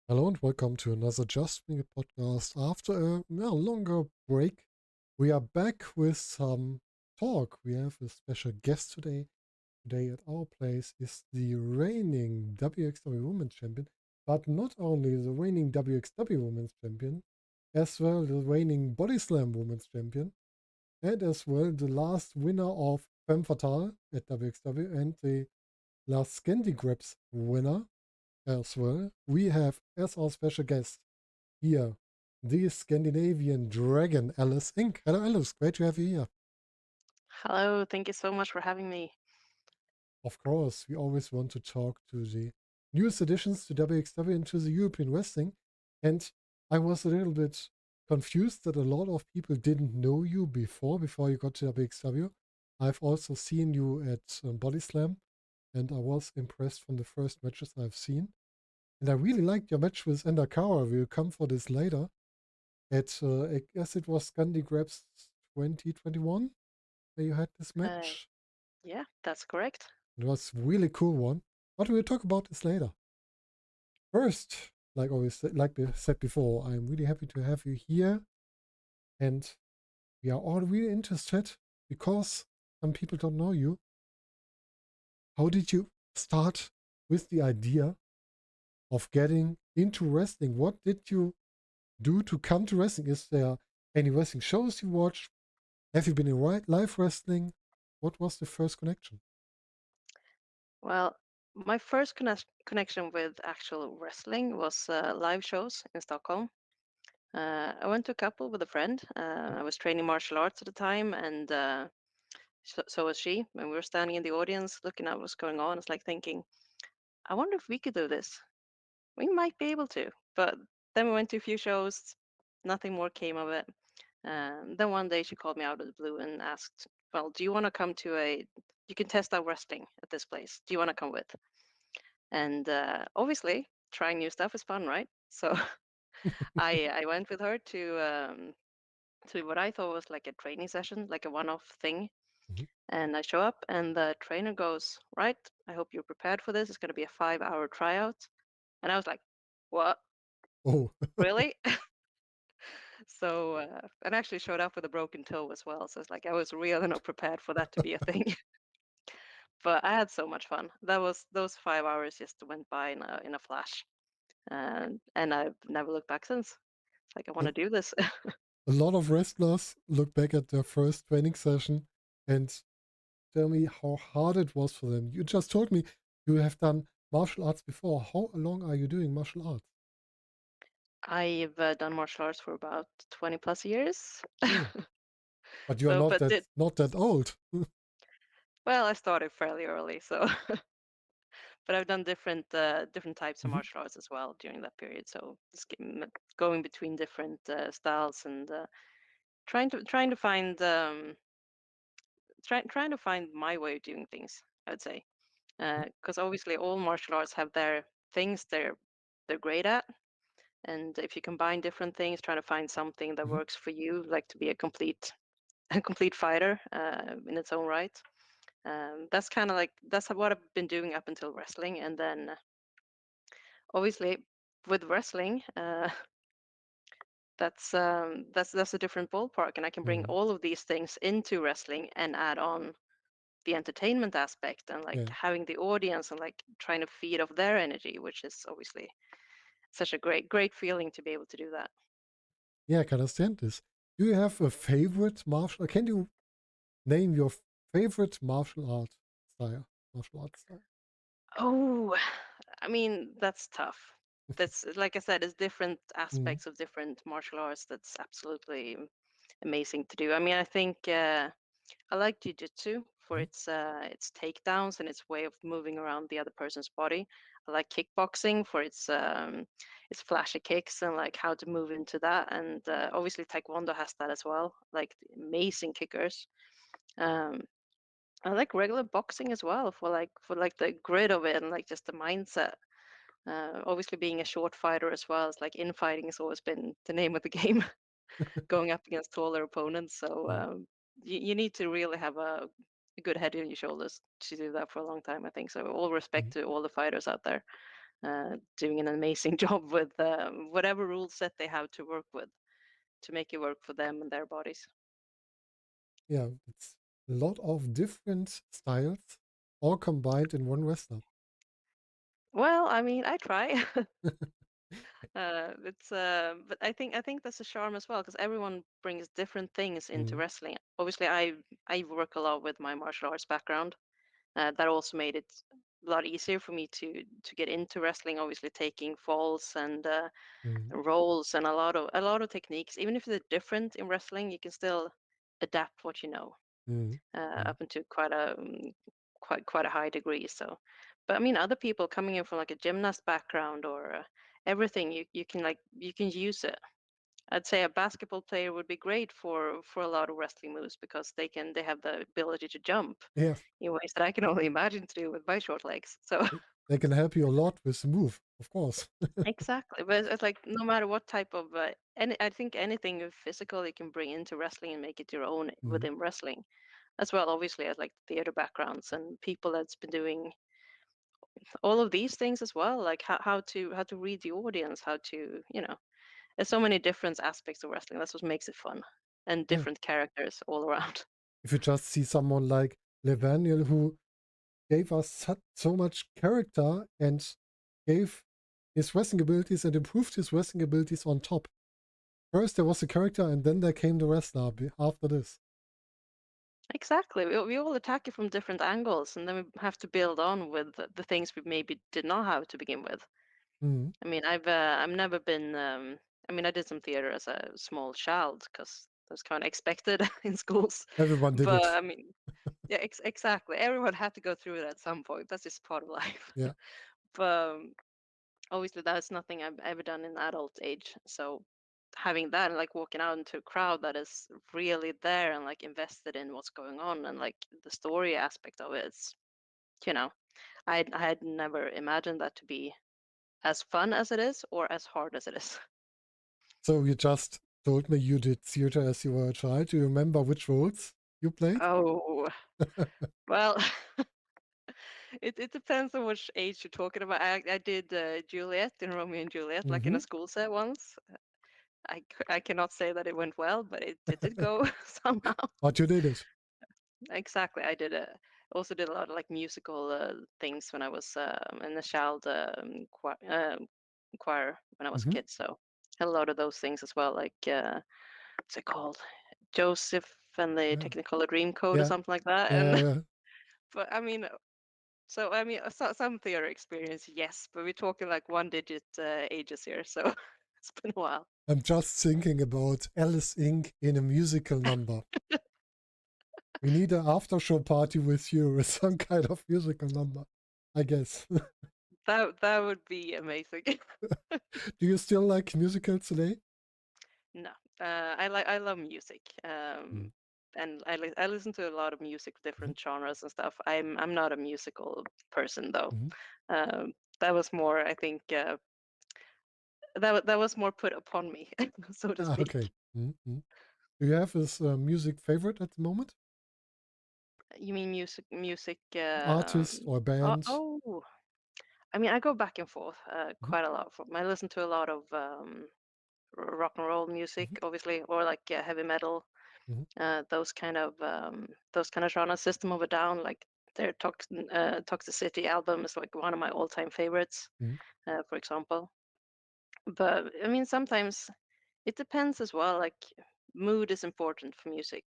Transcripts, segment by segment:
Hello and welcome to another Just Bring It podcast. After a longer break, we are back with some talk. We have a special guest today. Today at our place is the reigning WXW Women's Champion, but not only the reigning WXW Women's Champion, as well the reigning Body Slam Women's Champion, and as well the last winner of Femme Fatale at WXW and the last Scandi Grabs winner as well. We have as our special guest here the Scandinavian dragon, Aliss Ink. Hello, Alice. Great to have you here. Hello, thank you so much for having me. Of course, we always want to talk to the newest additions to WXW and to the European wrestling. And I was a little bit confused that a lot of people didn't know you before you got to WXW. I've also seen you at Body Slam, and I was impressed from the first matches I've seen. And I really liked your match with Endakawa. We'll come for this later. I guess it was Scandi Grabs 2021 where you had this Uh, match. yeah, that's correct. It was a really cool one. But we'll talk about this later. First, like we said before, I'm really happy to have you here. And we are all really interested because some people don't know you. How did you start with the idea of getting into wrestling? What did you do to come to wrestling? Is there any wrestling shows you watched? Have you been in live wrestling? What was the first connection? Well, my first connection with actual wrestling was live shows in Stockholm. I went to a couple with a friend. I was training martial arts at the time, and so was she. And we were standing in the audience looking at what's going on. It's like thinking, I wonder if we could do this. We might be able to. But then we went to a few shows, nothing more came of it. Then one day she called me out of the blue and asked, "Well, do you want to come to you can test out wrestling at this place. Do you want to come with?" And obviously, trying new stuff is fun, right? So I went with her to what I thought was like a training session, like a one-off thing. Mhm. And I show up, and the trainer goes, "Right, I hope you're prepared for this. It's going to be a 5-hour tryout." And I was like, "What? Oh, Really?" So, and I actually showed up with a broken toe as well. So it's like I was really not prepared for that to be a thing. But I had so much fun. That was those 5 hours just went by in a flash, and I've never looked back since. It's like I want a to do this. a lot of wrestlers look back at their first training session and tell me how hard it was for them. You just told me you have done martial arts before. How long are you doing martial arts? I've done martial arts for about 20 plus years. Oh, but you're So, but did not that old. well, I started fairly early, so but I've done different types of Mhm. martial arts as well during that period. So just going between different styles and trying to find trying to find my way of doing things, I'd say, because obviously all martial arts have their things they're great at, and if you combine different things, trying to find something that Mhm. works for you, like to be a complete a complete fighter in its own right. That's kind of like that's what I've been doing up until wrestling, and then obviously with wrestling, that's a different ballpark, and I can bring Mhm. all of these things into wrestling and add on the entertainment aspect and like Yeah, having the audience and like trying to feed off their energy, which is obviously such a great feeling to be able to do that. yeah, I can understand this. Do you have a favorite martial? Can you name your favorite martial arts style? Oh, I mean, that's tough. That's like I said, it's different Mhm. aspects of different martial arts that's absolutely amazing to do. I mean, I think I like jiu-jitsu for Mhm. its takedowns and its way of moving around the other person's body. I like kickboxing for its flashy kicks and like how to move into that. And obviously Taekwondo has that as well, like amazing kickers. Um, I like regular boxing as well for like the grit of it and like just the mindset. Obviously being a short fighter as well, it's like infighting has always been the name of the game, going up against taller opponents. So Yeah. you need to really have a good head on your shoulders to do that for a long time, I think. So all respect Mhm. to all the fighters out there. doing an amazing job with whatever rule set they have to work with to make it work for them and their bodies. Yeah, it's a lot of different styles all combined in one wrestler. Well, I mean, I try. But I think that's a charm as well because everyone brings different things into Mm, wrestling. Obviously, I work a lot with my martial arts background. That also made it a lot easier for me to get into wrestling. Obviously, taking falls and mm, rolls and a lot of techniques. Even if they're different in wrestling, you can still adapt what you know mm, mm. up into quite a high degree. So, but I mean, other people coming in from like a gymnast background or everything, you can use it. I'd say a basketball player would be great for a lot of wrestling moves because they have the ability to jump Yeah, in ways that I can only imagine to do with my short legs. So they can help you a lot with the move, of course. exactly, but it's like no matter what type of I think anything physical you can bring into wrestling and make it your own Mm, within wrestling as well. Obviously, as like theater backgrounds and people that's been doing all of these things as well, like how to read the audience, how to there's so many different aspects of wrestling. That's what makes it fun and yeah. different characters all around. If you just see someone like Levaniel who gave us so much character and gave his wrestling abilities and improved his wrestling abilities on top. First there was the character and then there came the wrestler after this. Exactly. We all attack it from different angles, and then we have to build on with the things we maybe did not have to begin with. Mm, I mean, I've never been. I mean, I did some theater as a small child because that's kind of expected in schools. everyone did But it. I mean, yeah, exactly. Everyone had to go through it at some point. That's just part of life. Yeah. But obviously, that's nothing I've ever done in adult age. So having that and like walking out into a crowd that is really there and like invested in what's going on and like the story aspect of it, it's you know, I had never imagined that to be as fun as it is or as hard as it is. So you just told me you did theater as you were a child. Do you remember which roles you played? Oh, well, it depends on which age you're talking about. I did Juliet in Romeo and Juliet, like in Mm-hmm. a school set once. I cannot say that it went well, but it did go somehow. But you did it. Exactly. Also did a lot of like musical things when I was in the child choir when I was a Mm-hmm. kid. So had a lot of those things as well, like what's it called? Joseph and the Yeah. Technicolor Dreamcoat or Yeah. something like that. Yeah. And Yeah. but I mean, some theater experience, yes, but we're talking like one digit ages here, so it's been a while. I'm just thinking about Alice Ink in a musical number. We need an after show party with you with some kind of musical number, I guess. That would be amazing. Do you still like musicals today? No, I love music, Mm, and I listen to a lot of music, mhm, different genres and stuff. I'm not a musical person though. mhm. That was more, I think, that was more put upon me, so to Ah, speak. okay. Mhm. Do you have this music favorite at the moment? You mean music? Artist or band? Oh, I mean, I go back and forth Mhm, quite a lot. I listen to a lot of rock and roll music, mhm, obviously, or like heavy metal, mhm, those kind of genres. System of a Down, like their Toxicity album is like one of my all-time favorites, mhm. for example. But I mean, sometimes it depends as well. Like mood is important for music.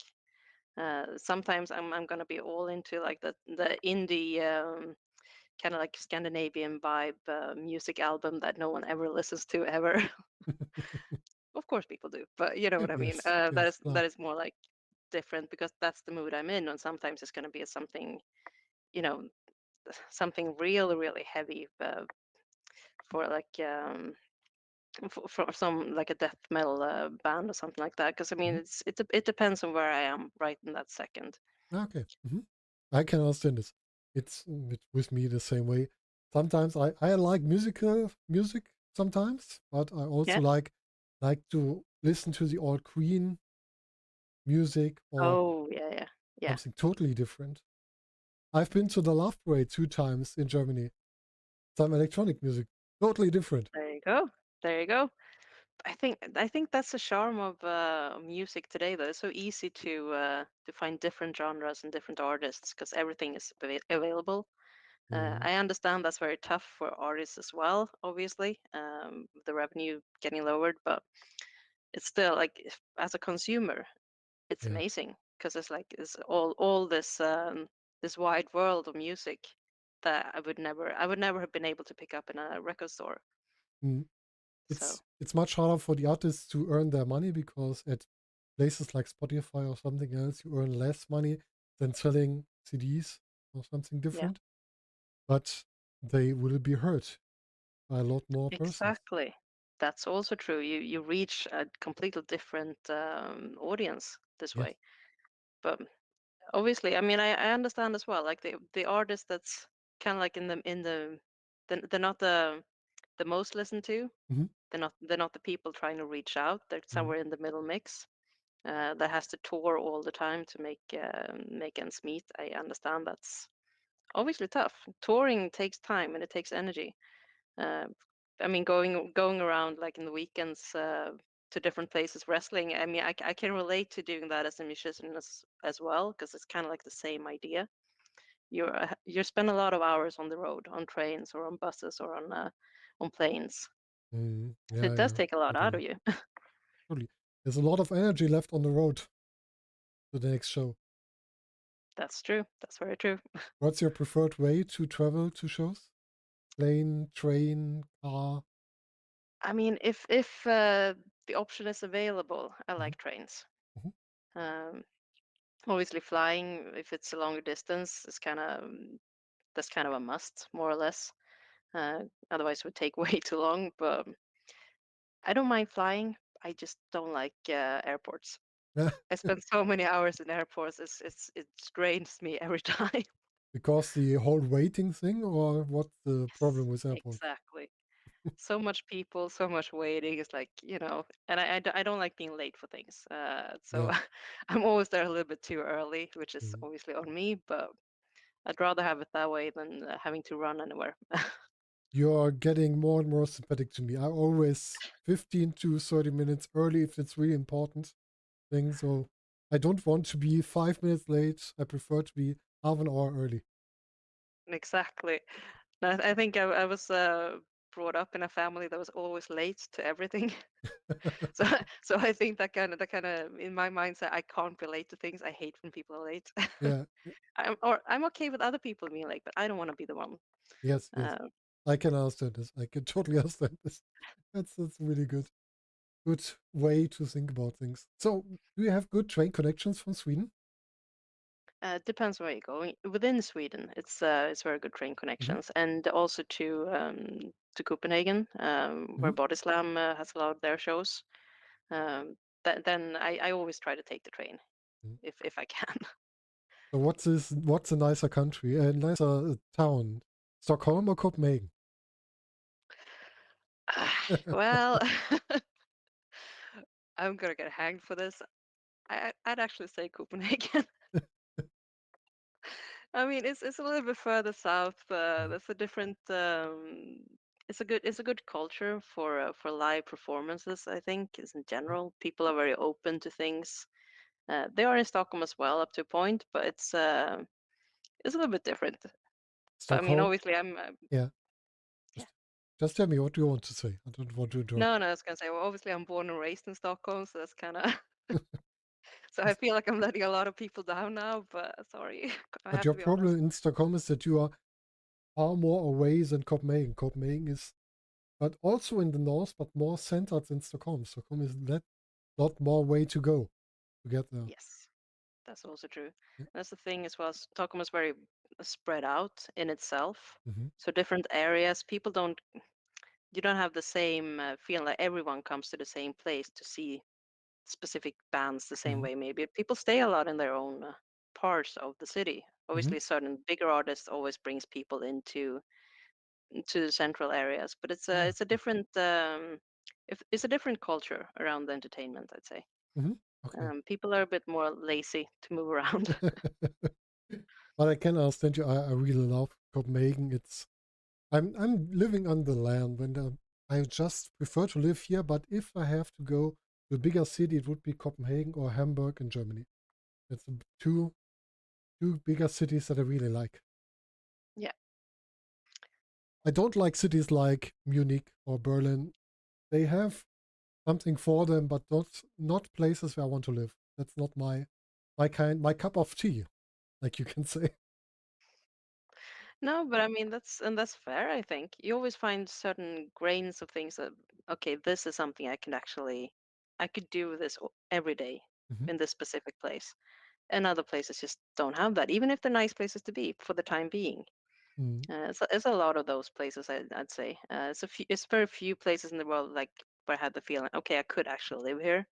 Sometimes I'm gonna be all into like the indie kind of like Scandinavian vibe music album that no one ever listens to ever. Of course, people do, but you know what I mean. Yes, That yes, is klar. that is more like different because that's the mood I'm in, and sometimes it's gonna be something, you know, something really really heavy for like for some like a death metal band or something like that. Because I mean, Mhm. it depends on where I am right in that second. Ah, okay. I can understand this. It's with me the same way. Sometimes I like music sometimes, but I also Yeah. like to listen to the old Queen music or Oh yeah, yeah, yeah. something totally different. I've been to the Love Parade 2 times in Germany. Some electronic music. Totally different. There you go. There you go. I think that's the charm of music today, though. It's so easy to find different genres and different artists because everything is available. Mm, I understand that's very tough for artists as well, obviously, the revenue getting lowered, but it's still like as a consumer, it's yeah. amazing because it's all this this wide world of music that I would never have been able to pick up in a record store. Mm. So It's much harder for the artists to earn their money because at places like Spotify or something else, you earn less money than selling CDs or something yeah, different. But they will be hurt by a lot more persons. exactly. That's also true. You reach a completely different audience this Yes. way. But obviously, I mean, I understand as well. Like the artist that's kind of like in the they're not the most listened to. Hmm. They're not the people trying to reach out. They're Hmm. somewhere in the middle mix. That has to tour all the time to make ends meet. I understand that's obviously tough. Touring takes time and it takes energy. Uh, I mean, going around like in the weekends to different places wrestling. I mean, I can relate to doing that as a musician as well because it's kind of like the same idea. You spend a lot of hours on the road, on trains or on buses or on planes. Mm, So yeah, it does yeah, take a lot out of totally, you. totally. There's a lot of energy left on the road to the next show. That's true. That's very true. What's your preferred way to travel to shows? Plane, train, car? I mean, if the option is available, I Hmm. like trains. Hmm. Um, Obviously, flying if it's a longer distance is kind of that's kind of a must, more or less. Otherwise, it would take way too long. But I don't mind flying. I just don't like airports. I spend so many hours in airports. It drains me every time. Because the whole waiting thing, or what's the Yes, problem with airports? exactly. So much people, so much waiting. It's like, and I don't like being late for things. So Yeah. I'm always there a little bit too early, which is Mm. obviously on me, but I'd rather have it that way than having to run anywhere. You're getting more and more sympathetic to me. I always 15 to 30 minutes early if it's really important thing. So I don't want to be 5 minutes late. I prefer to be half an hour early. Exactly. I think I was brought up in a family that was always late to everything. So so I think that kind of in my mindset, I can't be late to things. I hate when people are late. Yeah. I'm okay with other people being late, but I don't want to be the one. Yes, yes. Uh, I can understand this. I can totally understand this. That's really good. Good way to think about things. So do you have good train connections from Sweden? depends on where you're going. Within Sweden, it's very good train Hmm. connections, and also to Copenhagen, Hmm. where Body Slam has a lot of their shows. Then I always try to take the train if I can. So what's a nicer country, a nicer town? Stockholm or Copenhagen? Well, I'm gonna get hanged for this. I'd actually say Copenhagen. I mean, it's a little bit further south. That's a different. It's a good culture for live performances. I think, is in general, people are very open to things. They are in Stockholm as well, up to a point, but it's a little bit different. But I mean, Stockholm? obviously, I'm. Yeah. Yeah. Just, just tell me what you want to say. I don't want to interrupt. No, no, I was gonna say. Well, obviously, I'm born and raised in Stockholm, so that's kind of. So I feel like I'm letting a lot of people down now, but sorry, I But have your to be honest. problem in Stockholm is that you are far more away than Copenhagen. Copenhagen is, but also in the north, but more centered than Stockholm. Stockholm is that lot more way to go to get there. Yes. That's also true. Yeah. That's the thing as well. Stockholm is very spread out in itself. Hmm. So different areas, you don't have the same feeling like everyone comes to the same place to see specific bands the same Hmm. way. Maybe people stay a lot in their own parts of the city. Hmm. Obviously, certain bigger artists always brings people into the central areas, but it's a Yeah. it's a different it's a different culture around the entertainment, I'd say. Hmm. Okay. People are a bit more lazy to move around. But I can understand you. I really love Copenhagen. It's I'm living on the land when I just prefer to live here, but if I have to go to a bigger city, it would be Copenhagen or Hamburg in Germany. It's two bigger cities that I really like. Yeah. I don't like cities like Munich or Berlin. They have something for them, but not places where I want to live. That's not my cup of tea, like you can say. No, but I mean that's fair, I think. You always find certain grains of things that okay, this is something I could do this every day Hmm. in this specific place. And other places just don't have that, even if they're nice places to be for the time being. Mm. It's a lot of those places, I'd say. It's very few places in the world like where I had the feeling, okay, I could actually live here.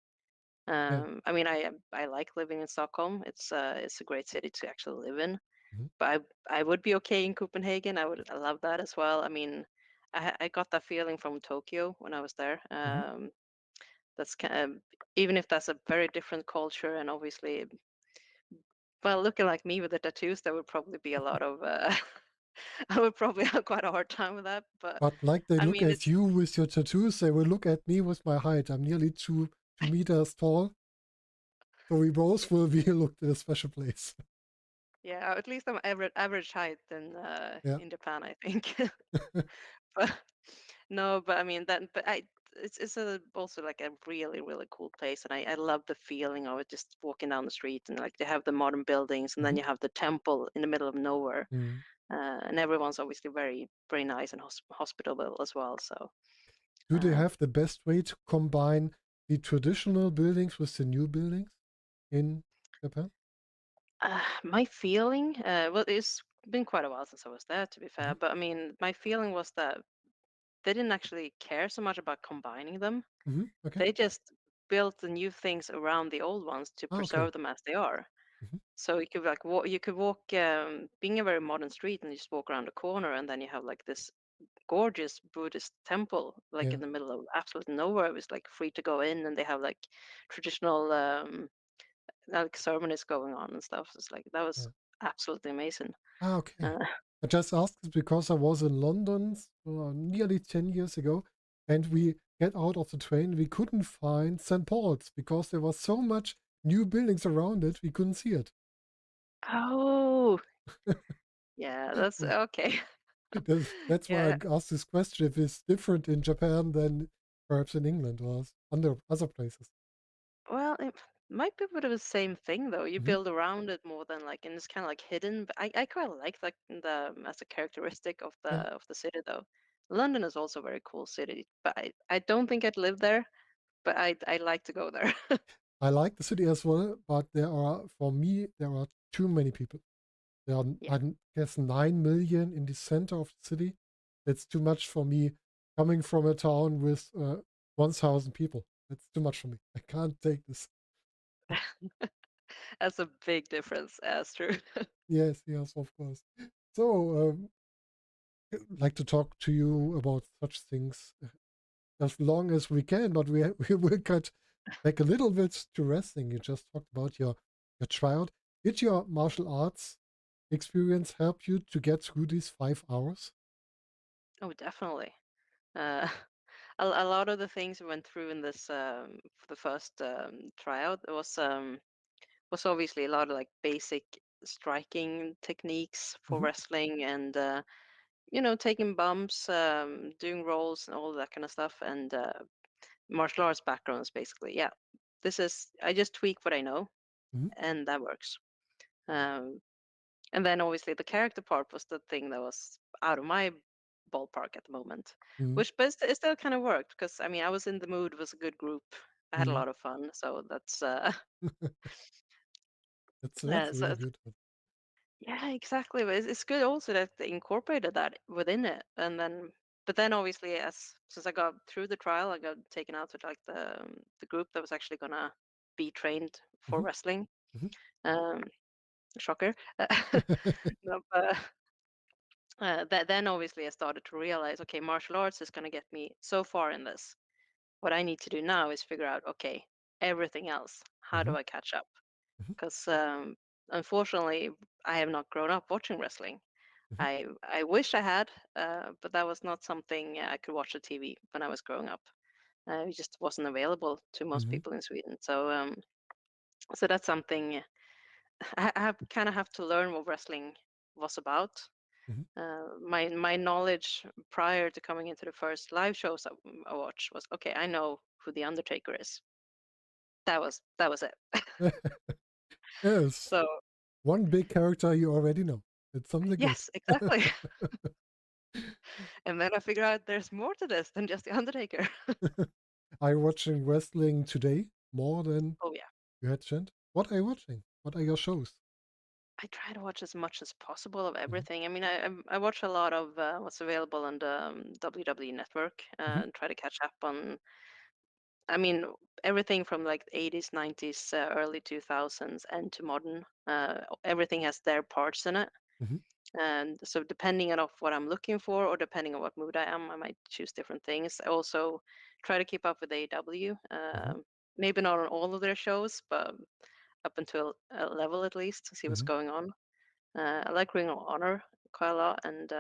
Yeah. I mean, I like living in Stockholm. It's a great city to actually live in. Hmm. But I would be okay in Copenhagen. I love that as well. I mean, I got that feeling from Tokyo when I was there. Hmm. That's kind of, even if that's a very different culture, and obviously, well, looking like me with the tattoos, there would probably be a lot of. I would probably have quite a hard time with that. But But like they I look mean, at it's you with your tattoos, they will look at me with my height. I'm nearly 2 meters tall, so we both will be looked at a special place. yeah. At least I'm average height Yeah. in Japan, I think. But no, but I mean that. But it's also like a really really cool place, and I love the feeling of it. Just walking down the street, and like they have the modern buildings, and then Hmm. you have the temple in the middle of nowhere, Mm. and everyone's obviously very very nice and hospitable as well. So. Do they Uh, have the best way to combine the traditional buildings with the new buildings in Japan? my feeling, well, it's been quite a while since I was there, to be fair. Hmm. But I mean, my feeling was that they didn't actually care so much about combining them. Hmm. Okay. They just built the new things around the old ones to Ah, okay. preserve them as they are. Hmm. So you could like you could walk, being a very modern street, and you just walk around the corner, and then you have like this gorgeous Buddhist temple, like Yeah. in the middle of absolute nowhere. It was like free to go in, and they have like traditional like ceremonies going on and stuff. So it's like that was Yeah. absolutely amazing. Ah, okay. Uh, I just asked this because I was in London nearly 10 years ago, and we get out of the train. We couldn't find St. Paul's because there was so much new buildings around it, we couldn't see it. oh, yeah, that's Yeah. okay. That's why I Yeah. asked this question if it's different in Japan than perhaps in England or under other places. Well, it might be a bit of the same thing though. You Hmm. build around it more than like, and it's kind of like hidden. But I quite like that as a characteristic Yeah. of the city though. London is also a very cool city, but I don't think I'd live there. But I like to go there. I like the city as well, but for me, there are too many people. There are, Yeah. I guess, 9 million in the center of the city. That's too much for me coming from a town with 1,000 people. That's too much for me. I can't take this. That's a big difference. That's true. Yes, yes, of course. So, I'd like to talk to you about such things as long as we can, but we will cut back a little bit to wrestling. You just talked about your tryout. Did your martial arts experience help you to get through these 5 hours? Oh, definitely. Uh, a lot of the things we went through in this for the first tryout was obviously a lot of like basic striking techniques for Hmm. wrestling, and taking bumps, doing rolls and all that kind of stuff, and martial arts backgrounds basically. Yeah, this is I just tweak what I know, Hmm. and that works. Um, and then obviously the character part was the thing that was out of my ballpark at the moment, Hmm. which but it still kind of worked because I mean I was in the mood, it was a good group, I had a Hmm. lot of fun, so that's That's so really good. yeah, exactly. But it's good also that they incorporated that within it, and then but then obviously as since I got through the trial, I got taken out to like the group that was actually gonna be trained for Hmm. wrestling. Hmm. Um, shocker. No, but that then obviously I started to realize, okay, martial arts is gonna get me so far in this. What I need to do now is figure out, okay, everything else. How Hmm. do I catch up? Because unfortunately, I have not grown up watching wrestling. Mhm. I wish I had, but that was not something I could watch on TV when I was growing up. It just wasn't available to most Mhm. people in Sweden. So that's something I have kind of have to learn what wrestling was about. Mhm. My knowledge prior to coming into the first live shows I watched was okay. I know who the Undertaker is. That was it. Yes, So one big character you already know. It's something good. yes, exactly. And then I figure out there's more to this than just the Undertaker. Are you watching wrestling today more than Oh yeah. you had chance? What are you watching? What are your shows? I try to watch as much as possible of Mhm. everything. I mean, I watch a lot of what's available on the WWE network Mhm. and try to catch up on. I mean, everything from like 80s, 90s, early 2000s, and to modern. Everything has their parts in it. Mhm. And so, depending on of what I'm looking for, or depending on what mood I am, I might choose different things. I also try to keep up with AEW. Mhm. Maybe not on all of their shows, but up until a level at least to see what's Mhm. going on. I like Ring of Honor quite a lot, and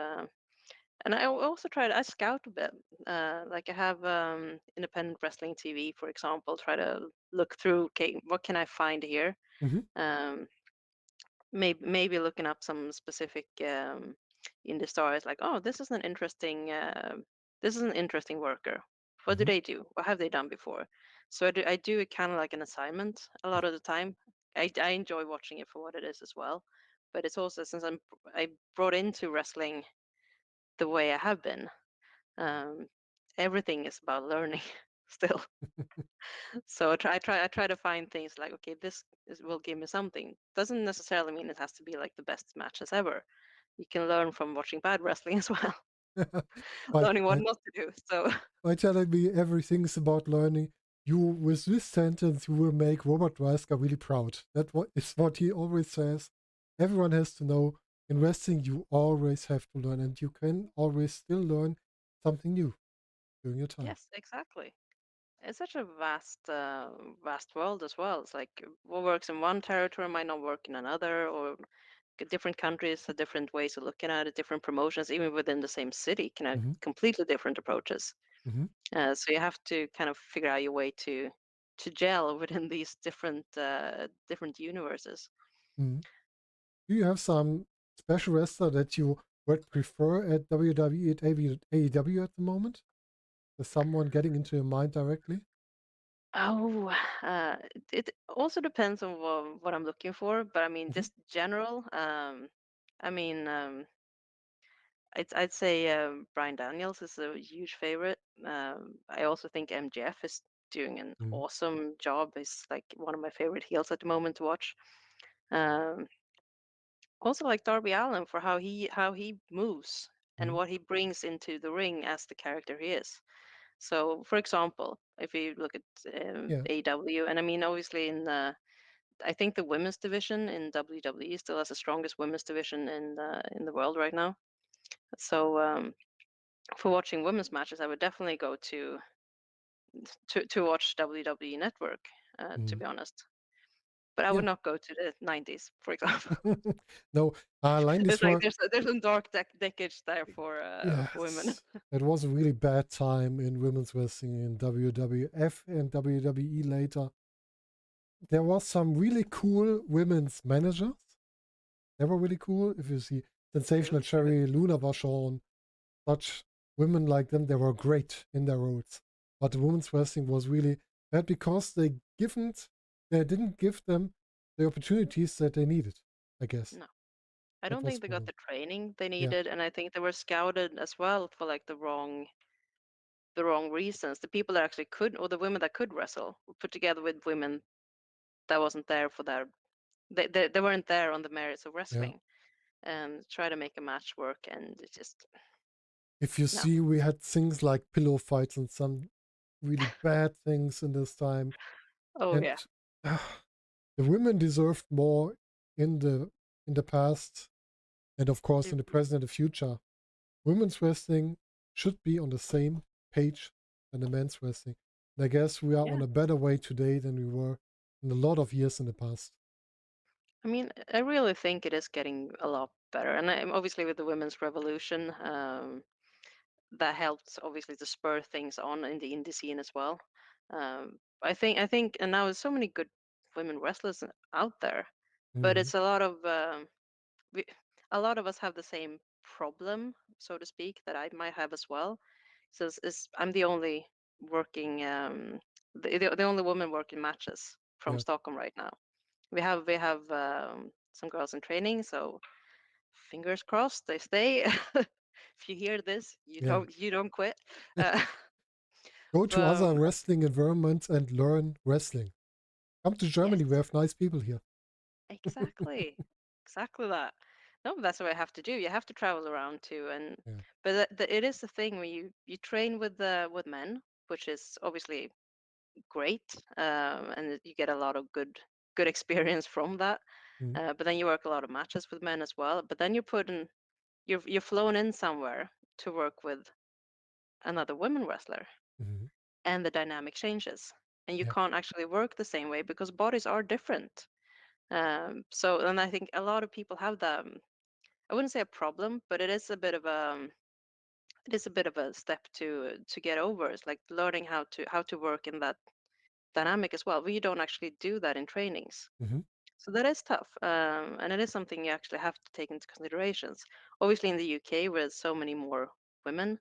also try to I scout a bit. Like I have independent wrestling TV, for example. Try to look through. Okay, what can I find here? Mhm. Um, maybe looking up some specific indie stars. Like, oh, this is an interesting worker. What do Mhm. they do? What have they done before? So I do it kind of like an assignment a lot of the time. I enjoy watching it for what it is as well. But it's also since I brought into wrestling the way I have been. Um, everything is about learning still. So I try to find things like, okay, will give me something. Doesn't necessarily mean it has to be like the best matches ever. You can learn from watching bad wrestling as well, by, learning what by, not to do. So by telling me everything's about learning, you, with this sentence, you will make Robert Dreisker really proud. Is what he always says. Everyone has to know in wrestling, you always have to learn, and you can always still learn something new during your time. yes, exactly. It's such a vast world as well. It's like what works in one territory might not work in another, or different countries have different ways of looking at it, different promotions, even within the same city, can have Hmm. completely different approaches. Hmm. So you have to kind of figure out your way to gel within these different universes. Hmm. Do you have some special wrestler that you would prefer at WWE at AEW at the moment? Is someone getting into your mind directly? Oh, it also depends on what I'm looking for, but I mean, Hmm. just general. I mean, I'd say Brian Daniels is a huge favorite. I also think MJF is doing an Hmm. awesome job. He's like one of my favorite heels at the moment to watch. Um, Also like Darby Allin for how he moves and Hmm. what he brings into the ring as the character he is. So, for example, if you look at Yeah. AEW, and I mean, obviously, I think the women's division in WWE still has the strongest women's division in the world right now. So, for watching women's matches, I would definitely go to watch WWE Network, to Hmm. be honest. But I Yeah. would not go to the 90s, for example. No, line this It's like for there's some dark decades there for women. yes. It was a really bad time in women's wrestling in WWF and WWE later. There was some really cool women's managers. They were really cool. If you see True, Sensational true. Cherry, Luna Vachon, such women like them, they were great in their roles. But the women's wrestling was really bad because they didn't give them the opportunities that they needed, I guess. No, I That don't was think the they got problem. the training they Yeah. needed, and I think they were scouted as well for like the wrong reasons. The people that actually could, or the women that could wrestle, were put together with women that wasn't there for their. They weren't there on the merits of Yeah. wrestling, and try to make a match work, and it just If you no. see, we had things like pillow fights and some really bad things in this time. Oh And yeah. uh, the women deserved more in the past and of course in the Mhm. present and the future. Women's wrestling should be on the same page than the men's wrestling. And I guess we are Yeah. on a better way today than we were in a lot of years in the past. I mean, I really think it is getting a lot better, and obviously with the women's revolution, that helped obviously to spur things on in the indie scene as well. I think, and now there's so many good women wrestlers out there, but Hmm. it's a lot of we, a lot of us have the same problem, so to speak, that I might have as well. So I'm the only working, the only woman working matches from Yeah, Stockholm right now. We have some girls in training, so fingers crossed they stay. If you hear this, yeah. you don't quit. Uh, Go to but other wrestling environments and learn wrestling. Come to Germany. We yes, have nice people here. exactly, exactly that. No, but that's what I have to do. You have to travel around too, and Yeah. but it is the thing when you train with men, which is obviously great, and you get a lot of good experience from that. Mm-hmm. But then you work a lot of matches with men as well. But then you're flown in somewhere to work with another women wrestler, Mm-hmm. and the dynamic changes, and you Yeah. can't actually work the same way because bodies are different. So, and I think a lot of people have the, I wouldn't say a problem, but it is a bit of a step to get over. It's like learning how to work in that dynamic as well. We don't actually do that in trainings. Mm-hmm. So that is tough, and it is something you actually have to take into considerations. Obviously, in the UK, where there's so many more women,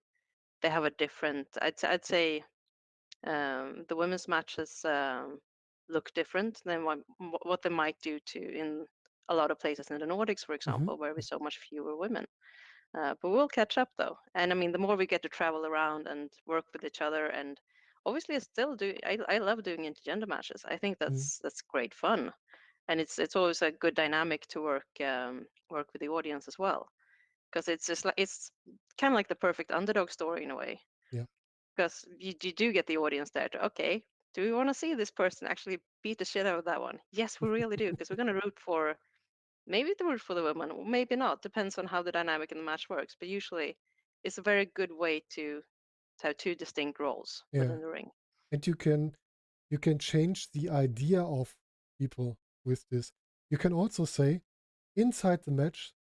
they have a different. I'd say the women's matches look different than what they might do to in a lot of places in the Nordics, for Mm-hmm. example, where we so much fewer women. But we'll catch up though, and I mean, the more we get to travel around and work with each other, and obviously, I still do. I love doing intergender matches. I think Mm-hmm. that's great fun, and it's always a good dynamic to work with the audience as well, because it's just like it's kind of like the perfect underdog story in a way, Yeah. because you do get the audience there to, okay, do we want to see this person actually beat the shit out of that one? Yes, we really do, because we're going to root for, maybe to root for the woman, or maybe not, depends on how the dynamic in the match works, but usually it's a very good way to have two distinct roles Yeah. within the ring. And you can change the idea of people with this. You can also say inside the match,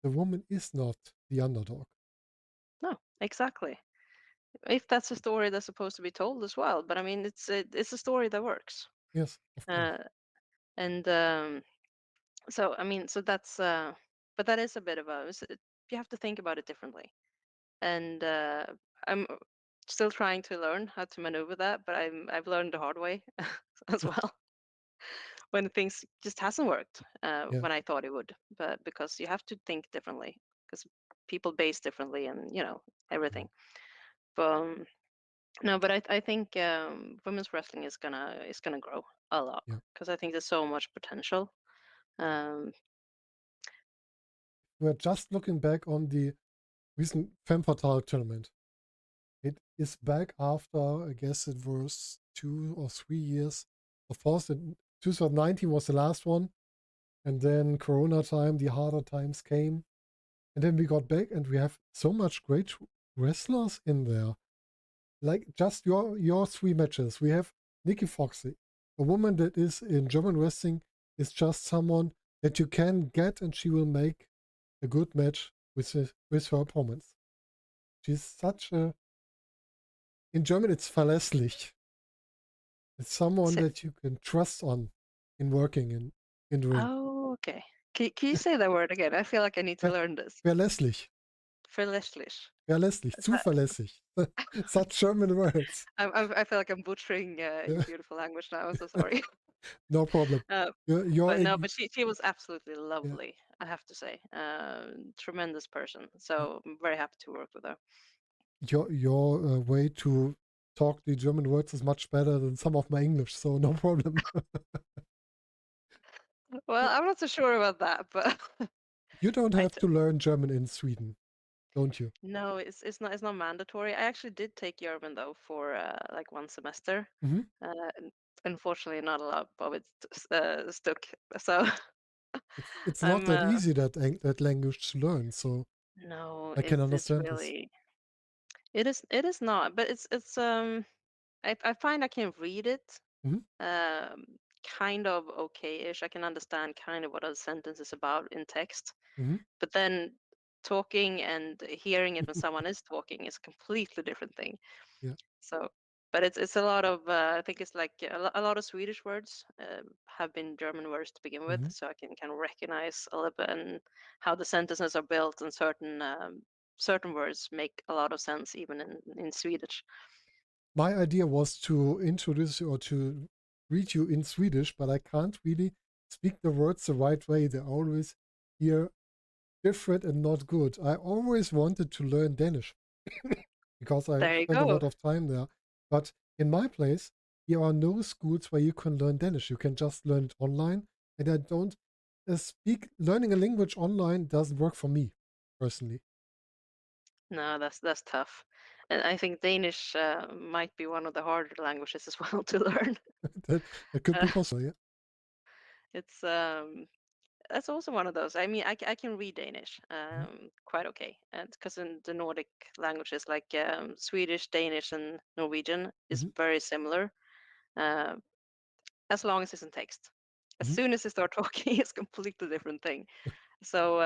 the woman is not the underdog. No, exactly, if that's a story that's supposed to be told as well, but I mean, it's a story that works. Yes, of course. uh, and so I mean, so that's but that is a bit of you have to think about it differently, and I'm still trying to learn how to maneuver that, but I've learned the hard way as well, when things just hasn't worked Yeah. when I thought it would, but because you have to think differently, because people base differently, and Mm. everything. But no, but I think women's wrestling is gonna grow a lot, Yeah. because I think there's so much potential. um, We're just looking back on the recent Femme Fatale tournament. It is back after, I guess it was 2 or 3 years. Of course, 2019 was the last one. And then Corona time, the harder times came. And then we got back and we have so much great wrestlers in there. Like just your three matches. We have Nikki Foxy, a woman that is in German wrestling, is just someone that you can get and she will make a good match with her opponents. She's such a, in German it's verlässlich. It's someone s- that you can trust on in working in the ring. oh, okay. Can you say that word again? I feel like I need to Ver, learn this. verlässlich. Verlässlich. Verlässlich. Zuverlässig. Such German words. I feel like I'm butchering your Yeah, beautiful language now. I'm so sorry. no problem. uh, Your, but no, but she was absolutely yeah, lovely, I have to say. Tremendous person. yeah. So I'm very happy to work with her. Your way to talk the German words is much better than some of my English, so no problem. Well, I'm not so sure about that, but You don't I have to learn German in Sweden, don't you? no, it's not mandatory. I actually did take German though for like one semester. Hmm. And unfortunately, not a lot of it stuck. So It's not I'm that easy that language to learn, so no, I can it's understand this. really, it is not, but it's I find I can read it Hmm. um kind of okay-ish. I can understand kind of what a sentence is about in text, Hmm. but then talking and hearing it when someone is talking is a completely different thing. Yeah. So, but it's a lot of I think it's like a lot of Swedish words have been German words to begin with, Hmm. so I can kind of recognize a little bit and how the sentences are built, and certain words make a lot of sense even in Swedish. My idea was to introduce you or to read you in Swedish, but I can't really speak the words the right way. They always hear different and not good. I always wanted to learn Danish because I There you spent a go. lot of time there. But in my place, there are no schools where you can learn Danish. You can just learn it online. And I don't speak, learning a language online doesn't work for me personally. No, that's tough. And I think Danish might be one of the harder languages as well to learn. that, that could Uh, be possible, yeah. it's that's also one of those. I mean, I can read Danish Mhm. quite okay, and because in the Nordic languages like Swedish, Danish, and Norwegian is Mhm. very similar, uh, as long as it's in text. As Mhm. soon as you start talking, it's a completely different thing. So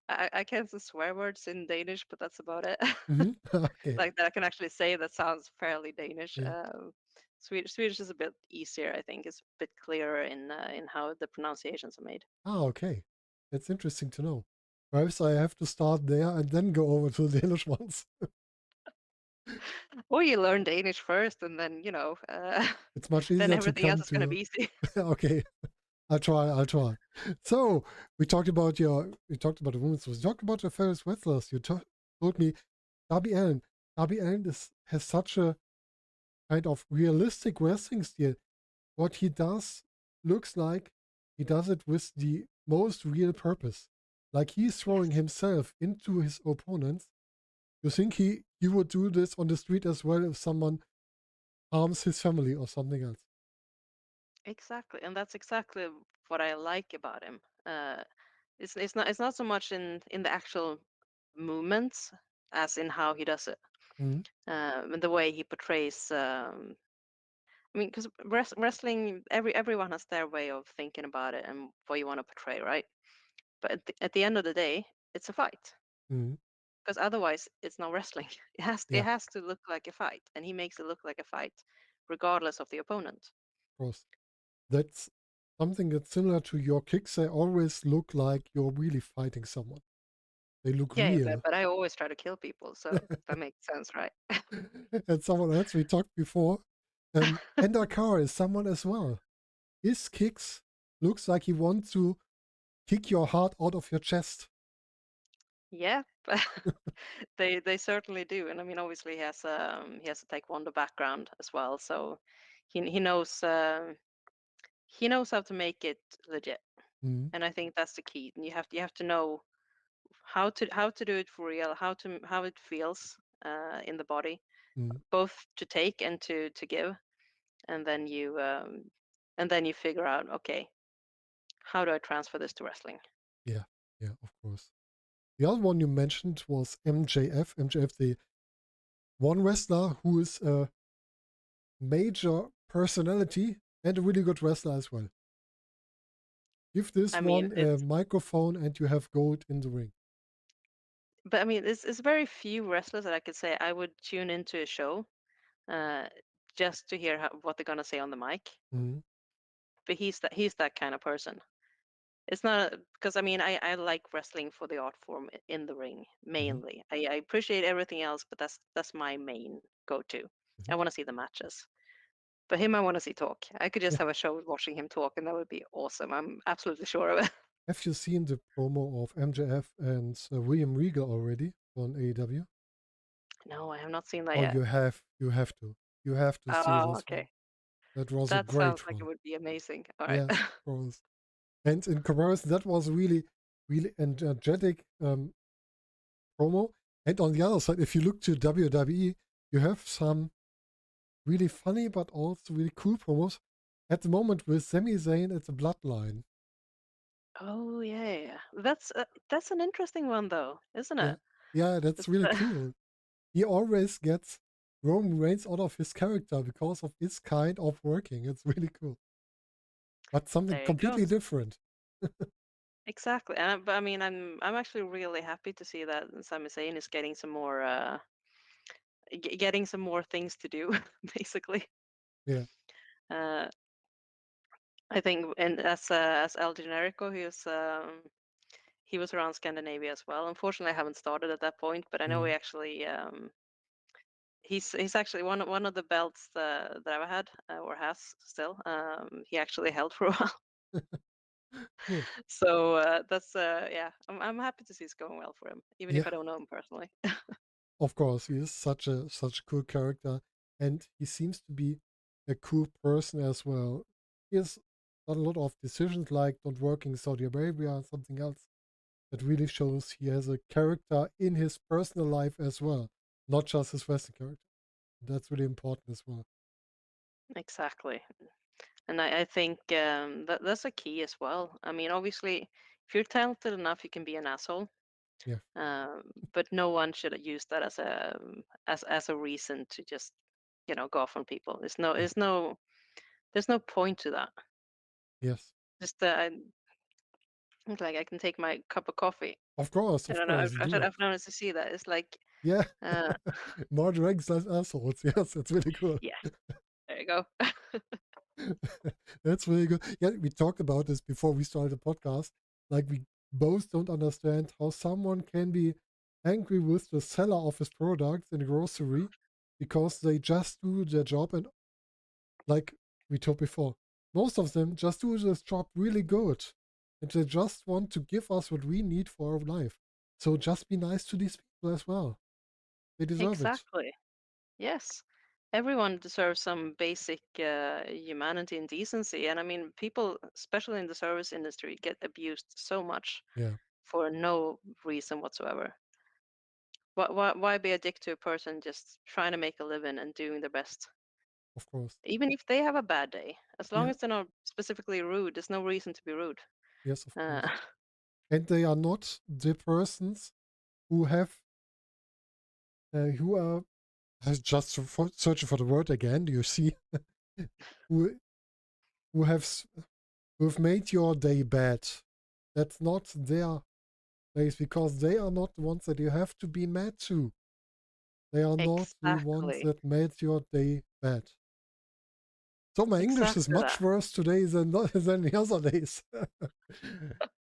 I can say swear words in Danish, but that's about it. Mhm. Okay. Like that I can actually say that sounds fairly Danish. Yeah. Swedish is a bit easier, I think. It's a bit clearer in how the pronunciations are made. Ah, okay. That's interesting to know. Perhaps I have to start there and then go over to the Danish ones. Or you learn Danish first, and then It's much then easier to everything else come is gonna to. be easy. Okay, I'll try. I'll try. So we talked about the women's. We talked about your favorite wrestlers. Told me Darby Allen. Darby Allen has such a kind of realistic wrestling style. What he does looks like he does it with the most real purpose. Like he's throwing Yes, himself into his opponents. You think he would do this on the street as well if someone harms his family or something else? exactly, and that's exactly what I like about him. It's not so much in the actual movements as in how he does it, Mm-hmm. and the way he portrays. I mean, because wrestling, everyone has their way of thinking about it and what you want to portray, right? But at the end of the day, it's a fight. Mm-hmm. Because otherwise, it's not wrestling. It Yeah, has to look like a fight, and he makes it look like a fight, regardless of the opponent. of course. That's something that's similar to your kicks. They always look like you're really fighting someone. They look Yeah, but real. but I always try to kill people, so that makes sense, right? And someone else we talked before. Endakar is someone as well. His kicks looks like he wants to kick your heart out of your chest. Yeah, they certainly do, and I mean, obviously he has a taekwondo background as well, so he knows how to make it legit, Mm, and I think that's the key. And you have to know how to do it for real, how it feels in the body, mm, both to take and to give, and then you figure out, okay, how do I transfer this to wrestling? yeah, yeah, of course. The other one you mentioned was MJF. MJF, the one wrestler who is a major personality and a really good wrestler as well. Give this I mean, one a microphone and you have gold in the ring. it's very few wrestlers that I could say I would tune into a show uh, just to hear what they're gonna say on the mic. Mm, But he's that kind of person. It's not because I mean I like wrestling for the art form in the ring mhm, mainly. I appreciate everything else, but that's my main go-to. mhm. I want to see the matches. But him, I want to see talk. I could just Yeah. have a show watching him talk, and that would be awesome. I'm absolutely sure of it. Have you seen the promo of MJF and William Regal already on AEW? No, I have not seen that Oh, yet. you have to. You have to see Oh, this one. okay. That was a That sounds great like it one. would be amazing. All right. Yes, of course. And in comparison, that was really, really energetic promo. And on the other side, if you look to WWE, you have some really funny but also really cool promos. At the moment with Sami Zayn, it's a bloodline. Oh yeah. That's an interesting one though, isn't Yeah, it? yeah, that's It's really cool. He always gets Roman Reigns out of his character because of his kind of working. It's really cool. but something There you go. completely different. Exactly. But I mean, I'm actually really happy to see that Sami Zayn is getting some more getting some more things to do, basically. Yeah. Uh, I think, and as El Generico, he was around Scandinavia as well. Unfortunately, I haven't started at that point, but I know he Mm. actually he's actually one of the belts that I've had or has still. He actually held for a while. Cool. So that's yeah, I'm happy to see it's going well for him, even if Yeah, I don't know him personally. of course, he is such a cool character, and he seems to be a cool person as well. He has done a lot of decisions like not working in Saudi Arabia and something else that really shows he has a character in his personal life as well, not just his Western character. That's really important as well. Exactly. And I think that's a key as well. I mean, obviously, if you're talented enough, you can be an asshole. Yeah, But no one should use that as a reason to just go off on people. yeah, There's no point to that. yes. Just like I can take my cup of coffee. I Of don't know. course, do it. I've noticed to see that it's like Yeah, uh, more dregs as assholes. Yes, it's really cool. yeah. There you go. That's really good. Yeah, we talked about this before we started the podcast. Like, we both don't understand how someone can be angry with the seller of his products in a grocery because they just do their job. And like we talked before, most of them just do this job really good. And they just want to give us what we need for our life. So just be nice to these people as well. They deserve it. Exactly. Yes. Everyone deserves some basic humanity and decency. And I mean, people, especially in the service industry, get abused so much Yeah, for no reason whatsoever. Why be a dick to a person just trying to make a living and doing their best? of course. Even if they have a bad day, as long Yeah, as they're not specifically rude, there's no reason to be rude. yes, of Uh, course. And they are not the persons who have who are just searching for the word again. You see, who who have who have made your day bad. That's not their place because they are not the ones that you have to be mad to. They are not the ones exactly. that made your day bad. So my English is Exactly much that. worse today than than the other days.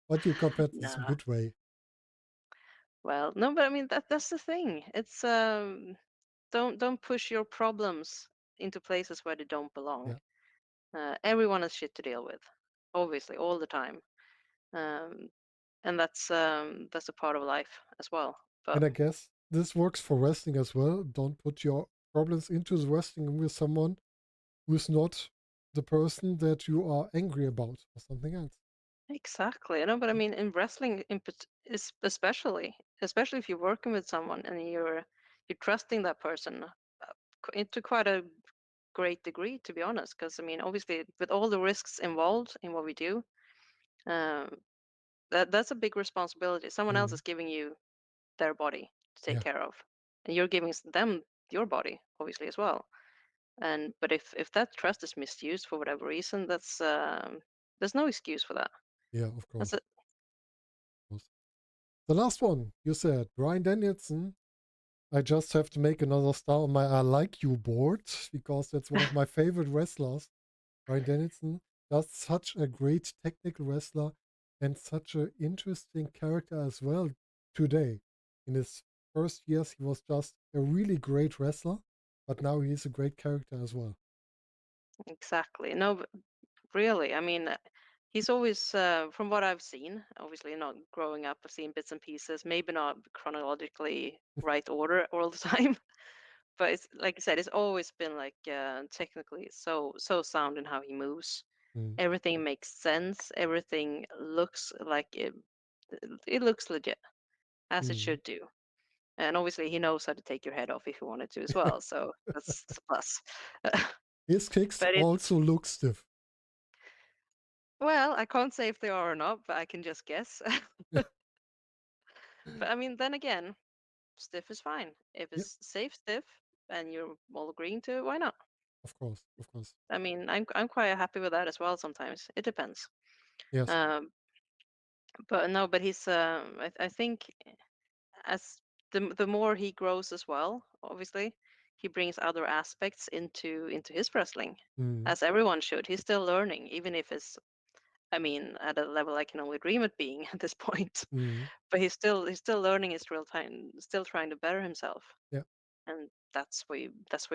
But you compared this in a No. good way. Well, no, but I mean that's the thing. It's don't push your problems into places where they don't belong. Yeah. Everyone has shit to deal with, obviously, all the time, um, and that's a part of life as well. But And I guess this works for wrestling as well. Don't put your problems into the wrestling with someone who is not the person that you are angry about or something else. exactly, I know. But I mean, in wrestling, is especially if you're working with someone and you're trusting that person to quite a great degree, to be honest. Because I mean, obviously, with all the risks involved in what we do, um, that's a big responsibility. Someone else Mm, is giving you their body to take yeah, care of, and you're giving them your body, obviously, as well. And but if that trust is misused for whatever reason, there's no excuse for that. yeah, of That's course. it. Of course. The last one you said, Brian Danielson. I just have to make another star on my I like you board because that's one of my favorite wrestlers. Brian Danielson. That's such a great technical wrestler and such an interesting character as well today. In his first years, he was just a really great wrestler, but now he is a great character as well. Exactly. No, but really. I mean, he's always, from what I've seen, obviously not growing up, I've seen bits and pieces, maybe not chronologically right order all the time, but it's like I said, it's always been like technically so sound in how he moves. Mm, Everything makes sense. Everything looks like it looks legit, as it mm. should do. And obviously, he knows how to take your head off if you wanted to as well. So that's a plus. His kicks But it, also look stiff. well, I can't say if they are or not, but I can just guess. But I mean, then again, stiff is fine. If Yeah, it's safe stiff and you're all agreeing to it, why not? Of course, of course. I mean, I'm quite happy with that as well. Sometimes it depends. Yes. Um, but no, but he's I think as the more he grows as well, obviously, he brings other aspects into his wrestling, Mm, as everyone should. He's still learning, even if it's, I mean, at a level I can only dream it being at this point. mm, But he's still learning his real time, still trying to better himself, yeah. and that's what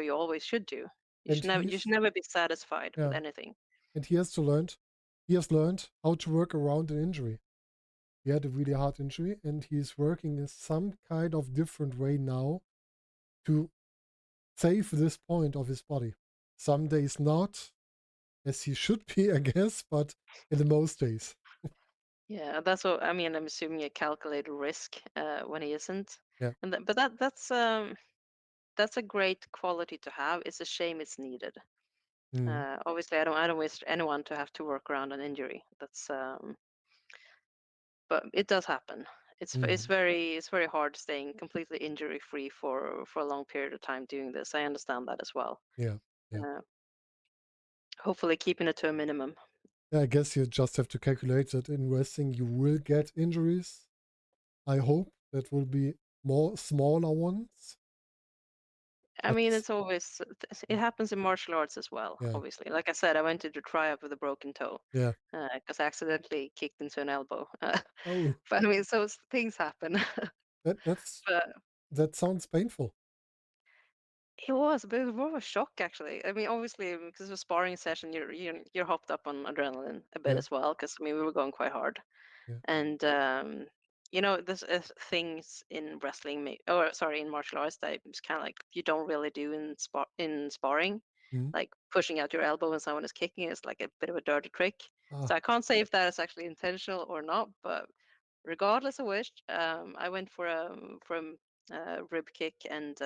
you always should do. And You should he's never be satisfied with yeah. anything. And he has learned how to work around an injury. He had a really hard injury, and he's working in some kind of different way now to save this point of his body. Some days not, as he should be, I guess, but in the most days. Yeah, that's what I mean. I'm assuming a calculated risk when he isn't, Yeah. and but that's a great quality to have. It's a shame it's needed. Mm, Obviously, I don't wish anyone to have to work around an injury. But it does happen. mm, It's very hard staying completely injury free for a long period of time doing this. I understand that as well. yeah. Yeah. Uh, Hopefully, keeping it to a minimum. Yeah, I guess you just have to calculate that in wrestling you will get injuries. I hope that will be more smaller ones. I mean, But it's always it yeah, happens in martial arts as well. yeah, Obviously, like I said, I went into tryout with a broken toe yeah. because I accidentally kicked into an elbow. Oh, But I mean, so things happen. that that's But that sounds painful. it was a bit more of a shock, actually. I mean, obviously, because it was a sparring session, you're hopped up on adrenaline a bit Yeah, as well. Because I mean, we were going quite hard, yeah. and you know, there's things in wrestling, or sorry, in martial arts that it's kind of like you don't really do in sparring, Mm. like pushing out your elbow when someone is kicking is like a bit of a dirty trick. Ah, So I can't say if that is actually intentional or not, but regardless of which, I went for a rib kick and.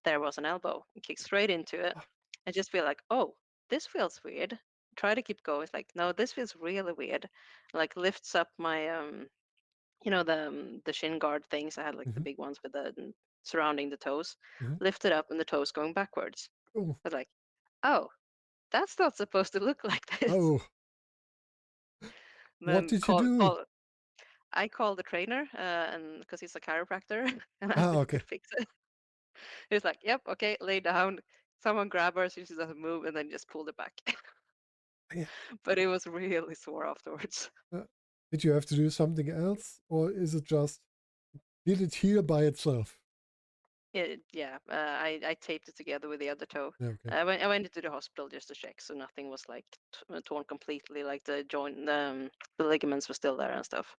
There was an elbow and kicked straight into it. ah. I just feel like, oh, this feels weird. Try to keep going. It's like, no, this feels really weird. Like lifts up my you know, the shin guard things. I had like the Mm-hmm, big ones with the surrounding the toes. mm-hmm. Lifted up and the toes going backwards. Oh, I was like, oh, that's not supposed to look like this. oh. What Then did you do? I called the trainer and because he's a chiropractor and asked Ah, if he okay. could fix it. He was like, yep, okay, lay down. Someone grab her so she doesn't move and then just pulled it back. Yeah. But it was really sore afterwards. Uh, did you have to do something else, or is it just did it heal by itself? Yeah, I taped it together with the other toe. Yeah, okay. I went into the hospital just to check, so nothing was like torn completely, like the joint, the ligaments were still there and stuff.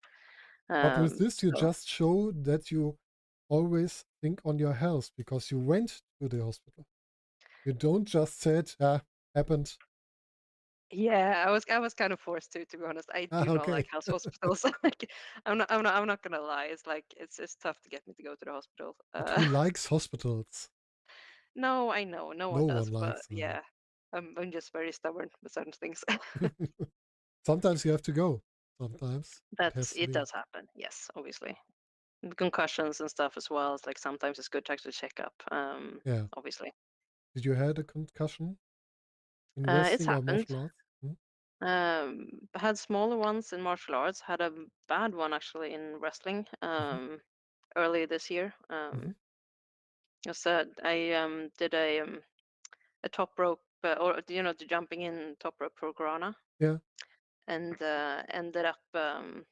But with Um, this, you so just show that you always think on your health because you went to the hospital. You don't just said, ah, happened. yeah, I was kind of forced to be honest. I Ah, do not okay. like house hospitals. Like, I'm not gonna lie. It's like it's tough to get me to go to the hospital. But who likes hospitals? No, I know no No one one does, but likes them. yeah, I'm just very stubborn with certain things. Sometimes you have to go. Sometimes it That's has to it be. does happen. Yes, obviously. The concussions and stuff as well. It's like sometimes it's good to actually check up. Yeah. Obviously. Did you had a concussion in It's wrestling or happened. martial arts? Hmm? Had smaller ones in martial arts. Had a bad one actually in wrestling. Mm-hmm. Earlier this year. Mm-hmm. So I did a top rope or you know the jumping in top rope for Grana Yeah. and ended up the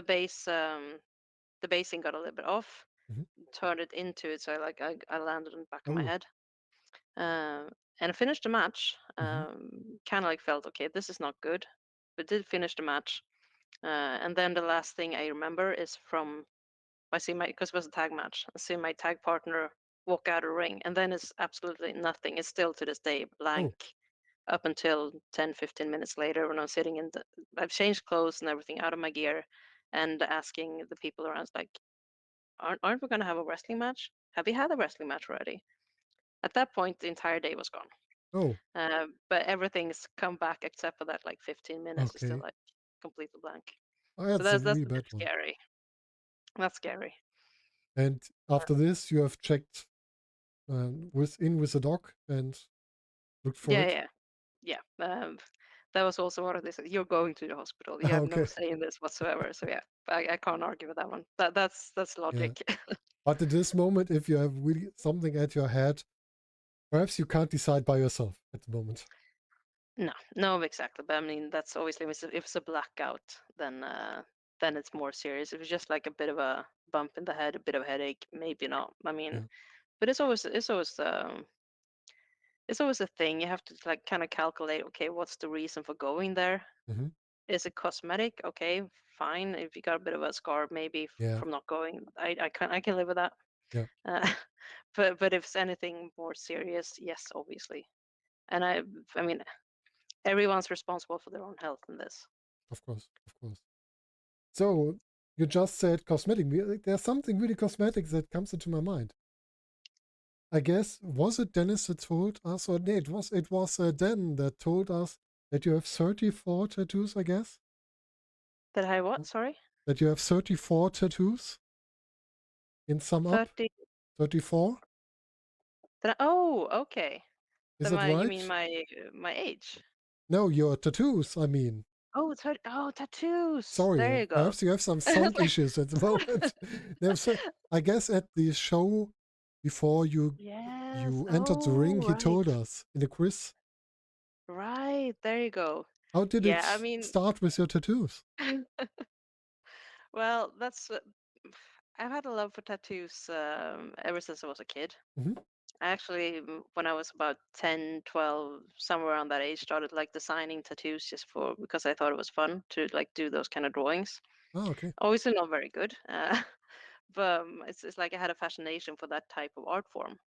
base the basing got a little bit off. Mm-hmm. Turned it into it, so I landed on the back of my Oh. head. Uh, and I finished the match. Mm-hmm. Kind of like felt okay, this is not good, but did finish the match. And then the last thing I remember is from I see my because it was a tag match. I see my tag partner walk out of the ring, and then it's absolutely nothing. It's still to this day blank Oh. up until 10, 15 minutes later when I'm sitting in the. I've changed clothes and everything out of my gear, and asking the people around, like, aren't we going to have a wrestling match? Have you had a wrestling match already? At that point, the entire day was gone. Oh. But everything's come back except for that like 15 minutes is still Okay. like completely blank. Oh, So that's a that's really a bit bad one. scary. That's scary. And after this, you have checked with a dog and looked for Yeah, it. yeah, yeah. That was also one of this. You're going to the hospital. You have no Okay. say in this whatsoever. So yeah, I can't argue with that one. That's Yeah. logic. But at this moment, if you have really something at your head, perhaps you can't decide by yourself at the moment. No, no, exactly. But I mean, that's obviously if it's a blackout, then it's more serious. If it's just like a bit of a bump in the head, a bit of a headache, maybe not. I mean, Yeah. but it's always a thing. You have to like kind of calculate. Okay, what's the reason for going there? Hmm. Is it cosmetic? Okay, fine. If you got a bit of a scar, maybe Yeah. from not going, I can live with that. Yeah. Uh, but if it's anything more serious, yes, obviously. And I mean, everyone's responsible for their own health in this. Of course. Of course. So you just said cosmetic. There's something really cosmetic that comes into my mind. I guess was it Dennis that told us, or no, it was Dan that told us that you have 34 tattoos. I guess That I what? Sorry? that you have 34 tattoos in sum up. 30. 34. Oh, okay. Is that You mean right? my age? No, your tattoos. I mean, Oh, tattoos. sorry. There you go. Perhaps you have some I was sound like, issues at the moment. I guess at the show before yes. you entered the ring, Oh, he right. told us in a quiz. Right. There you go. How did Yeah, I it mean, start with your tattoos? well, I've had a love for tattoos ever since I was a kid. Hmm. I actually, when I was about 10, 12, somewhere around that age, started like designing tattoos just for because I thought it was fun to like do those kind of drawings. Oh, okay. Obviously not very good, but it's like I had a fascination for that type of art form.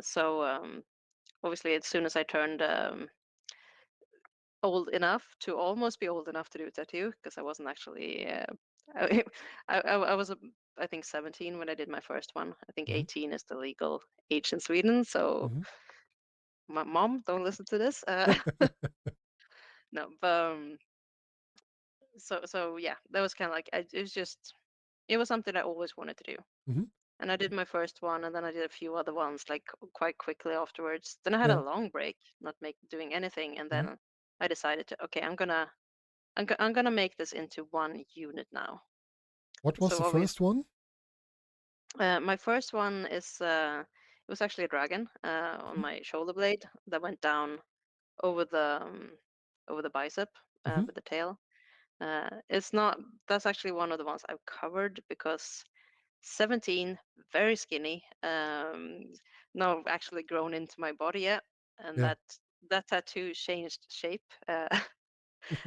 So obviously, as soon as I turned old enough to almost be old enough to do a tattoo, because I wasn't actually, I, I was, I think 17 when I did my first one. I think Hmm. 18 is the legal age in Sweden. So Hmm. my mom, don't listen to this. No, but so yeah, that was kind of like it was just it was something I always wanted to do. Hmm. And I did my first one, and then I did a few other ones like quite quickly afterwards. Then I had Yeah. a long break, not doing anything, and Hmm. then I decided to okay, I'm gonna make this into one unit now. What was So the obviously, first one? my first one is it was actually a dragon on Hmm. my shoulder blade that went down over the um, over the bicep Hmm. with the tail. It's not. That's actually one of the ones I've covered because 17, very skinny, not actually grown into my body yet, and Yeah. that tattoo changed shape.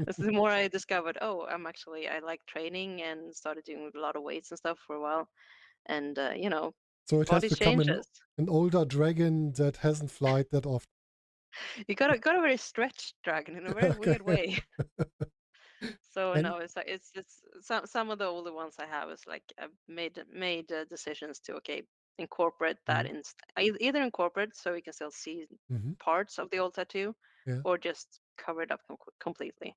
As the more I discovered, oh, I like training and started doing a lot of weights and stuff for a while, and So it has body become changes. an older dragon that hasn't flied that often. You got a very stretched dragon in a very Okay. weird way. So And it's like it's some of the older ones I have is like I've made decisions to okay incorporate that mm, in either incorporate so we can still see mhm, parts of the old tattoo yeah. or just cover it up completely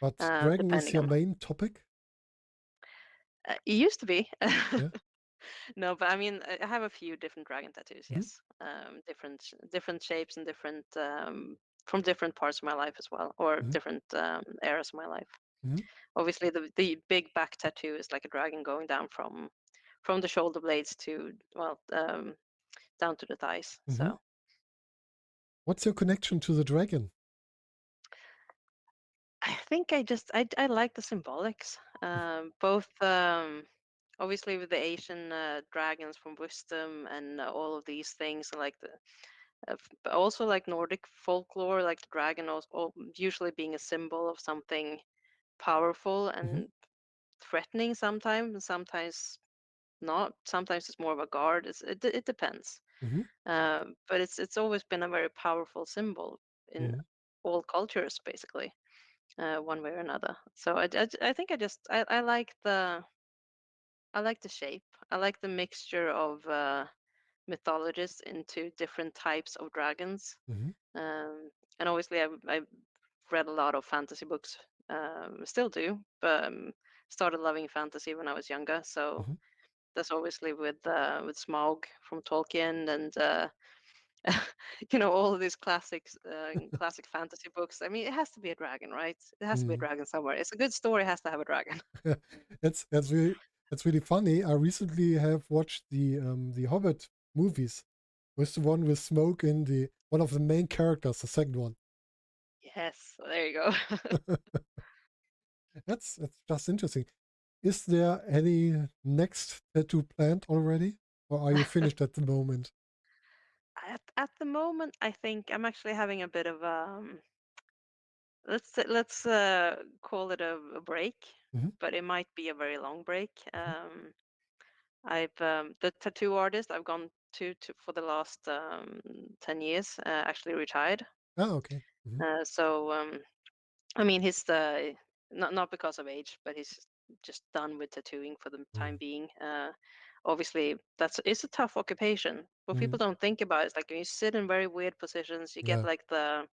But dragon is depending your on main topic? it used to be Yeah. no but I mean I have a few different dragon tattoos Hmm. yes different shapes and different from different parts of my life as well or Hmm. different eras of my life. Hmm. Obviously, the big back tattoo is like a dragon going down from the shoulder blades to well down to the thighs. Hmm. So What's your connection to the dragon? I think I like the symbolics, both obviously with the Asian dragons from wisdom and all of these things, and like but also like Nordic folklore, like the dragon also usually being a symbol of something powerful Hmm. and threatening sometimes, and sometimes not. Sometimes it's more of a guard. It depends. Hmm. But it's always been a very powerful symbol in Hmm. all cultures, basically, one way or another. So I think I like the shape. I like the mixture of mythologies into different types of dragons. Hmm. Um, and obviously, I've read a lot of fantasy books. Still do, but started loving fantasy when I was younger. So Hmm. That's obviously with Smaug from Tolkien and all of these classics, classic fantasy books. I mean, it has to be a dragon, right? It has to be a Mm. dragon somewhere. It's a good story, has to have a dragon. It's really funny. I recently have watched the Hobbit movies with the one with Smoke in the one of the main characters, the second one. Yes, there you go. That's just interesting. Is there any next tattoo planned already, or are you finished at the moment? At the moment, I think I'm actually having a bit of let's call it a break, Hmm. but it might be a very long break. Hmm. I've the tattoo artist I've gone to for the last 10 years actually retired. Ah, okay. Hmm. So I mean, he's the not because of age, but he's just done with tattooing for the time being. Obviously, it's a tough occupation. What Hmm. people don't think about is like when you sit in very weird positions, you get Yeah. like the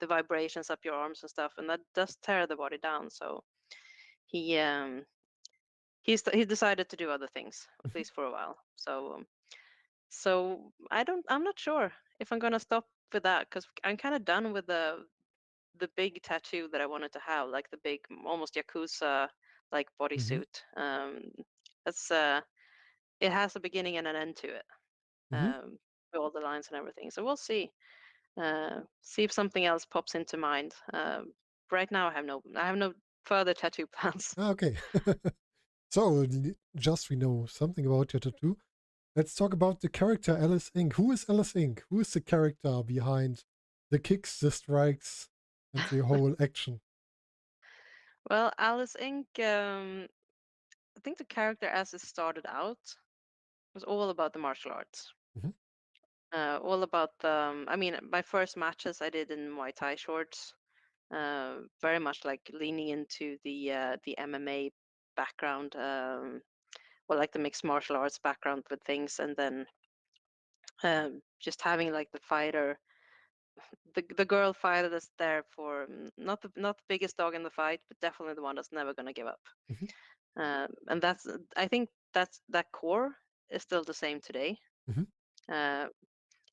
vibrations up your arms and stuff, and that does tear the body down. So he he decided to do other things at Hmm. least for a while. So I'm not sure if I'm gonna stop with that because I'm kind of done with the big tattoo that I wanted to have, like the big, almost yakuza like Hmm. bodysuit. It's it has a beginning and an end to it, Hmm. with all the lines and everything. So we'll see. See if something else pops into mind. Right now, I have no further tattoo plans. Ah, okay. So, just we know something about your tattoo. Let's talk about the character Alice Ink. Who is Alice Ink? Who is the character behind the kicks, the strikes, and the whole action? Well, Alice Ink. I think the character as it started out was all about the martial arts. Hmm. All about I mean, my first matches I did in Muay Thai shorts. Very much like leaning into the MMA background, or like the mixed martial arts background with things, and then just having like the fighter, the girl fighter that's there for not the biggest dog in the fight, but definitely the one that's never gonna give up. Hmm. And that's I think that core is still the same today. Hmm. Uh,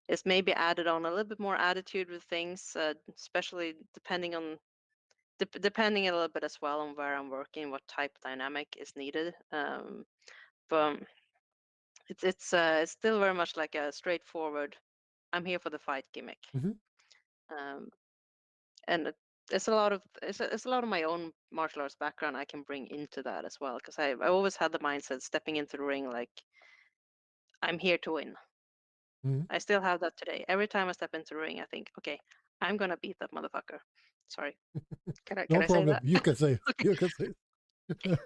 it's maybe added on a little bit more attitude with things, especially depending a little bit as well on where I'm working, what type of dynamic is needed. But it's still very much like a straightforward. I'm here for the fight gimmick, Hmm. um, and it's a lot of my own martial arts background I can bring into that as well. Because I always had the mindset stepping into the ring like I'm here to win. Hmm. I still have that today. Every time I step into the ring, I think, okay, I'm gonna beat that motherfucker. Sorry, can No I say problem. that? You can say it. Okay, You can say it.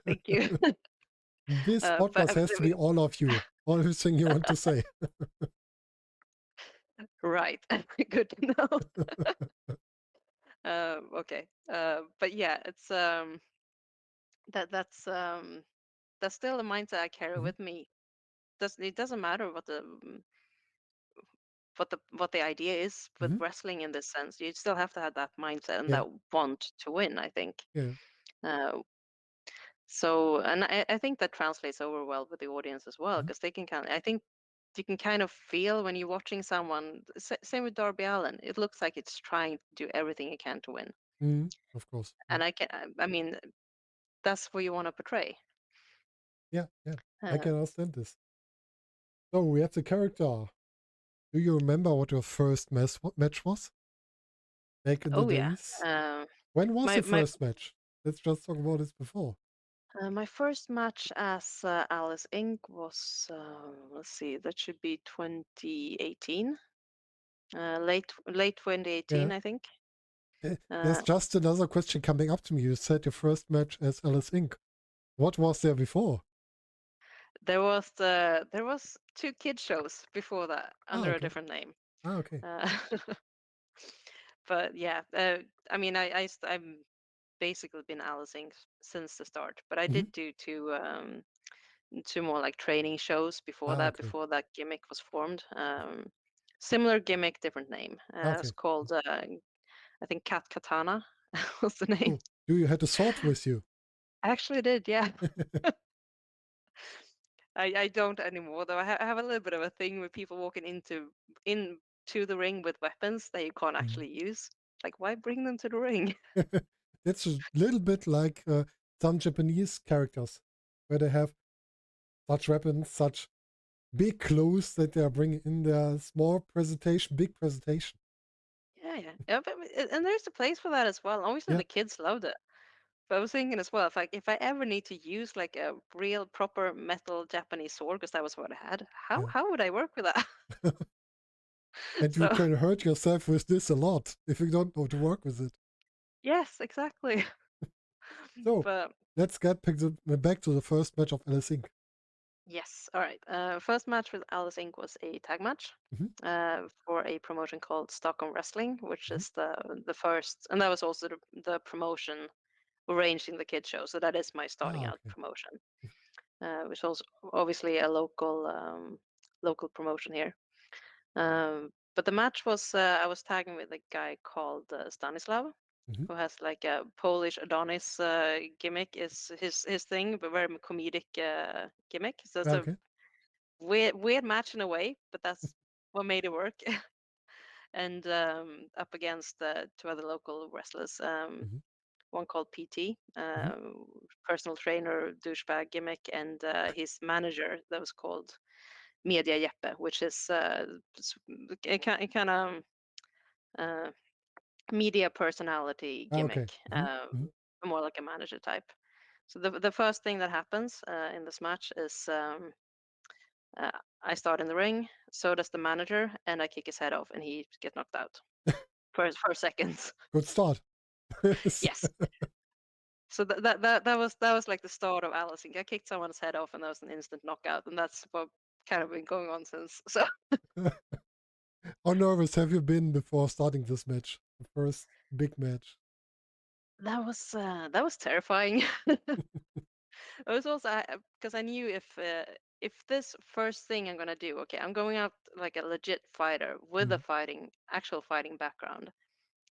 thank you. This But podcast has to be all of you. Everything you want to say. right, good to know. Okay, but yeah, it's that that's um that's still a mindset I carry Hmm. with me. It doesn't matter what the idea is with Hmm. wrestling in this sense. You still have to have that mindset and Yeah. that want to win, I think. Yeah. Uh, and I think that translates over well with the audience as well, Hmm. because I think you can kind of feel when you're watching someone, same with Darby Allen, it looks like it's trying to do everything it can to win. Hmm. Of course. And I mean, that's what you want to portray. Yeah. Yeah. I Uh, can understand this. So we have the character. Do you remember what your first match was back in the oh yeah. days? Uh, When was my the my first match? Let's just talk about this before. my first match as Alice Ink was let's see, that should be 2018, late 2018, Yeah. I think. There's Uh, just another question coming up to me. You said your first match as Alice Ink. What was there before? there was two kid shows before that Ah, under a okay. different name. Ah, okay. Uh, but yeah, I mean, I've basically been Alice Ink since the start. But I Hmm. did do two more like training shows before Ah, that, okay. before that gimmick was formed. Similar gimmick, different name. Ah, It's okay. called I think Cat Katana was the name. Oh, do you had a sword with you? I actually did, yeah. I don't anymore though. I have a little bit of a thing with people walking into the ring with weapons that you can't Mm. actually use. Like, why bring them to the ring? That's a little bit like some Japanese characters, where they have such weapons, such big clothes that they are bringing in their small presentation, big presentation. Yeah. And there's a place for that as well. Obviously, Yeah, the kids loved it. But I was thinking as well, if I ever need to use like a real proper metal Japanese sword, because that was what I had, how yeah. how would I work with that? And you So can hurt yourself with this a lot if you don't know to work with it. yes, exactly. So But let's get back to the first match of Alice Inc. yes, all right. First match with Alice Ink was a tag match Hmm. for a promotion called Stockholm Wrestling, which Hmm. is the first, and that was also the promotion arranging the kid show. So that is my starting Ah, out okay. promotion, which was obviously a local promotion here. But the match was I was tagging with a guy called Stanislav, Hmm. who has like a Polish Adonis gimmick is his thing, but very comedic gimmick. So it's a Okay. weird match in a way, but that's what made it work. And up against two other local wrestlers, Hmm. one called PT, Hmm. personal trainer douchebag gimmick, and his manager that was called Media Jeppe, which is kind of uh, media personality Ah, okay. gimmick, Hmm. Hmm. more like a manager type. So the first thing that happens in this match is uh, I start in the ring, so does the manager, and I kick his head off, and he gets knocked out for seconds. Good start. Yes. So that was like the start of Alice. I kicked someone's head off, and that was an instant knockout, and that's what kind of been going on since. So How nervous have you been before starting this match? The first big match. that was terrifying. It was also because I knew if this first thing I'm gonna do, okay, I'm going out like a legit fighter with a Mm. actual fighting background,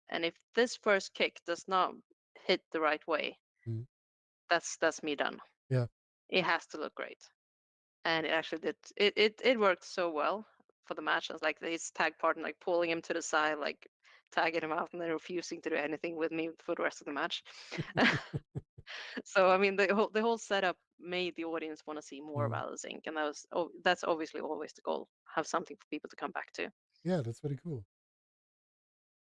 and if this first kick does not hit the right way, Mm. that's me done. Yeah. It has to look great, and it actually did. It worked so well for the match. I was like his tag partner, like pulling him to the side, like tagging him out, and then refusing to do anything with me for the rest of the match. So I mean, the whole setup made the audience want to see more of Mm. Alice Inc. And that's obviously always the goal. Have something for people to come back to. Yeah, that's very cool.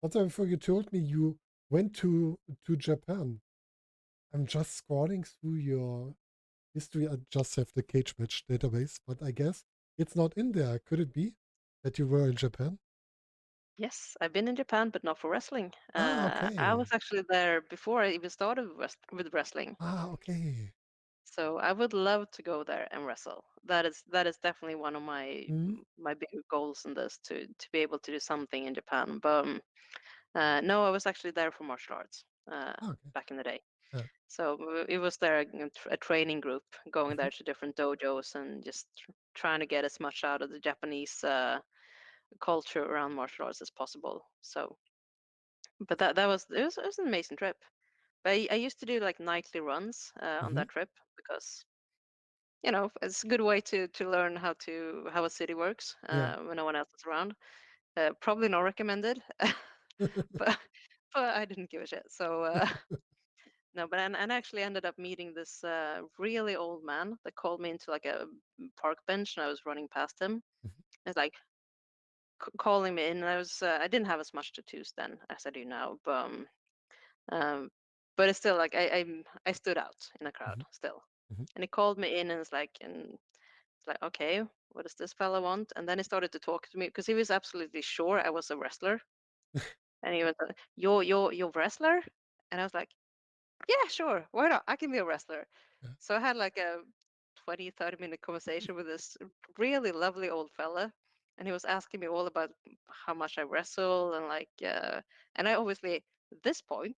Also, before you told me you went to Japan, I'm just scrolling through your history. I just have the cage match database, but I guess it's not in there. Could it be that you were in Japan? Yes, I've been in Japan, but not for wrestling. Ah, I was okay. actually there before I even started with wrestling. Ah, okay. So I would love to go there and wrestle. That is definitely one of Mm. my bigger goals in this to be able to do something in Japan. But no, I was actually there for martial arts Ah, okay. back in the day. Yeah. So it was there a training group going Mhm. there to different dojos and just trying to get as much out of the Japanese culture around martial arts as possible. So, but it was an amazing trip. But I used to do like nightly runs on Mhm. that trip because it's a good way to learn how a city works Yeah. when no one else is around. Probably not recommended, but but I didn't give a shit. So no, but and actually ended up meeting this really old man that called me into like a park bench, and I was running past him. Mhm. It's like calling me in, and I didn't have as much tattoos then as I do now, um, but it's still like I stood out in a crowd Mhm. still, Mhm. and he called me in, and it's like, okay, what does this fella want? And then he started to talk to me because he was absolutely sure I was a wrestler, and he was like, you're a wrestler, and I was like, yeah, sure, why not? I can be a wrestler. Yeah. So I had like a 20-30 minute conversation with this really lovely old fella. And he was asking me all about how much I wrestle and and I obviously, at this point,